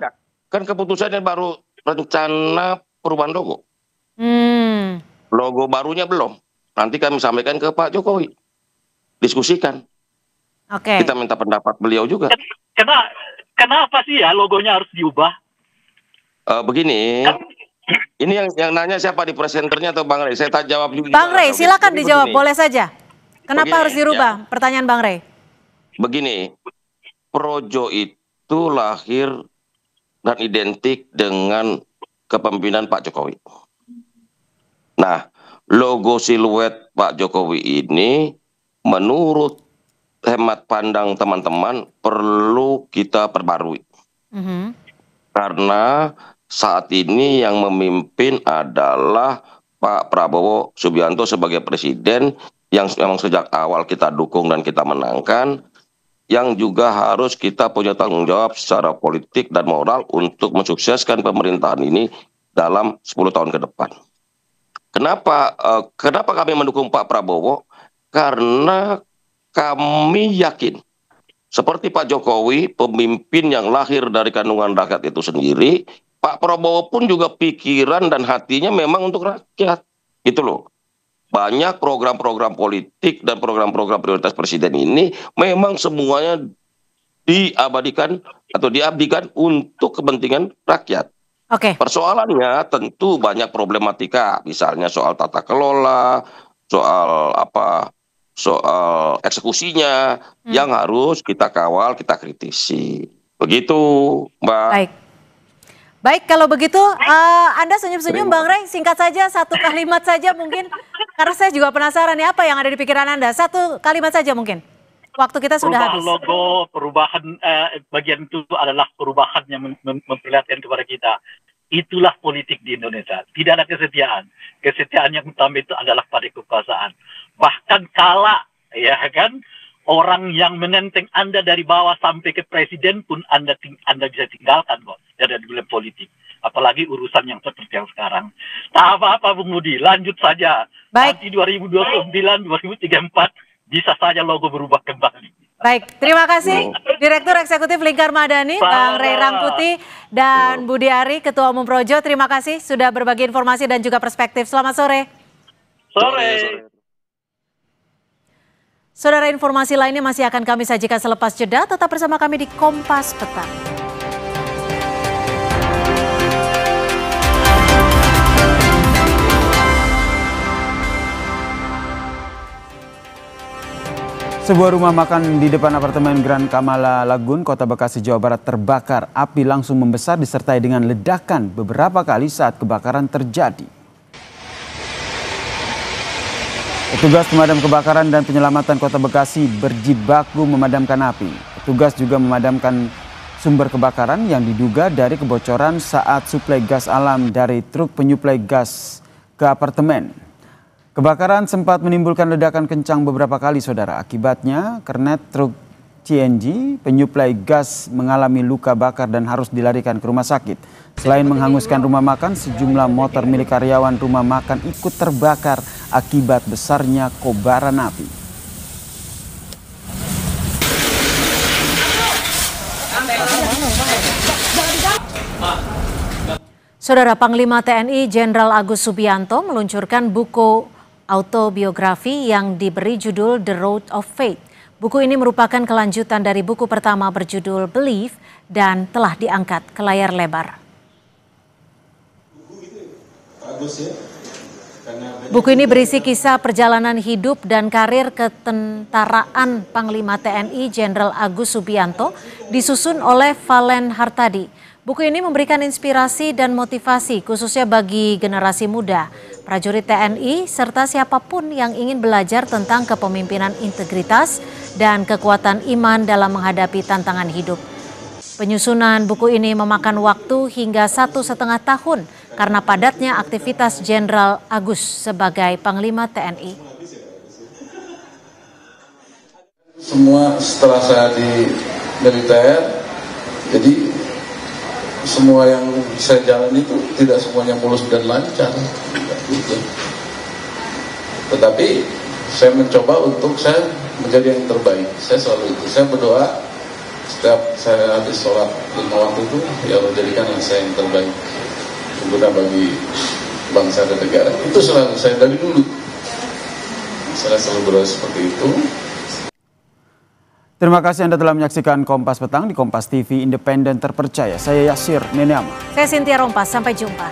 Kan keputusannya baru rencana perubahan logo. Logo barunya belum. Nanti kami sampaikan ke Pak Jokowi. Diskusikan. Oke. Kita minta pendapat beliau juga. Kenapa sih ya logonya harus diubah? Begini, ini yang nanya siapa di presenternya atau Bang Rey? Saya tak jawab juga. Bang Rey, silakan dijawab, boleh saja. Kenapa Begini, harus dirubah? Ya. Pertanyaan Bang Rey. Begini, Projo itu lahir dan identik dengan kepemimpinan Pak Jokowi. Nah, logo siluet Pak Jokowi ini menurut hemat pandang teman-teman perlu kita perbarui. Karena saat ini yang memimpin adalah Pak Prabowo Subianto sebagai presiden yang memang sejak awal kita dukung dan kita menangkan, yang juga harus kita punya tanggung jawab secara politik dan moral untuk mensukseskan pemerintahan ini dalam 10 tahun ke depan. Kenapa kami mendukung Pak Prabowo? Karena kami yakin seperti Pak Jokowi, pemimpin yang lahir dari kandungan rakyat itu sendiri, Pak Prabowo pun juga pikiran dan hatinya memang untuk rakyat. Gitu loh. Banyak program-program politik dan program-program prioritas presiden ini memang semuanya diabadikan atau diabdikan untuk kepentingan rakyat. Oke. Persoalannya tentu banyak problematika, misalnya soal tata kelola, soal eksekusinya yang harus kita kawal, kita kritisi. Begitu, Mbak. Baik, kalau begitu Anda senyum-senyum Bang Rey, singkat saja, 1 kalimat saja mungkin. Karena saya juga penasaran nih apa yang ada di pikiran Anda. 1 kalimat saja mungkin. Waktu kita sudah habis. Logo, perubahan bagian itu adalah perubahan yang memperlihatkan kepada kita. Itulah politik di Indonesia. Tidak ada kesetiaan. Kesetiaan yang utama itu adalah pada kekuasaan. Bahkan kala, ya kan, orang yang menenteng Anda dari bawah sampai ke presiden pun Anda bisa tinggalkan kok dari dalam politik. Apalagi urusan yang seperti yang sekarang. Tak apa-apa Bung Budi, lanjut saja. Baik. Nanti 2029, 2034 bisa saja logo berubah kembali. Baik, terima kasih Direktur Eksekutif Lingkar Madani, Bang Ray Rangkuti dan Budi Ari, Ketua Umum Projo. Terima kasih sudah berbagi informasi dan juga perspektif. Selamat sore. Sore. Saudara, informasi lainnya masih akan kami sajikan selepas jeda. Tetap bersama kami di Kompas Petang. Sebuah rumah makan di depan apartemen Grand Kamala Lagun, Kota Bekasi, Jawa Barat terbakar. Api langsung membesar disertai dengan ledakan beberapa kali saat kebakaran terjadi. Petugas pemadam kebakaran dan penyelamatan Kota Bekasi berjibaku memadamkan api. Petugas juga memadamkan sumber kebakaran yang diduga dari kebocoran saat suplai gas alam dari truk penyuplai gas ke apartemen. Kebakaran sempat menimbulkan ledakan kencang beberapa kali, saudara. Akibatnya, kernet truk CNG penyuplai gas mengalami luka bakar dan harus dilarikan ke rumah sakit. Selain menghanguskan rumah makan, sejumlah motor milik karyawan rumah makan ikut terbakar akibat besarnya kobaran api. Saudara, Panglima TNI Jenderal Agus Subianto meluncurkan buku autobiografi yang diberi judul The Road of Faith. Buku ini merupakan kelanjutan dari buku pertama berjudul Believe dan telah diangkat ke layar lebar. Buku ini berisi kisah perjalanan hidup dan karir ketentaraan Panglima TNI Jenderal Agus Subianto disusun oleh Valen Hartadi. Buku ini memberikan inspirasi dan motivasi khususnya bagi generasi muda, prajurit TNI, serta siapapun yang ingin belajar tentang kepemimpinan integritas dan kekuatan iman dalam menghadapi tantangan hidup. Penyusunan buku ini memakan waktu hingga 1,5 tahun karena padatnya aktivitas Jenderal Agus sebagai Panglima TNI. Semua setelah saya di militer, jadi semua yang saya jalan itu tidak semuanya mulus dan lancar, gitu. Tetapi saya mencoba untuk saya menjadi yang terbaik. Saya selalu itu. Saya berdoa setiap saya habis sholat 5 waktu itu, ya Allah jadikanlah saya yang terbaik berguna bagi bangsa dan negara. Itu selalu saya dari dulu. Saya selalu berdoa seperti itu. Terima kasih Anda telah menyaksikan Kompas Petang di Kompas TV Independen Terpercaya. Saya Yasir Neneama. Saya Cynthia Rompas, sampai jumpa.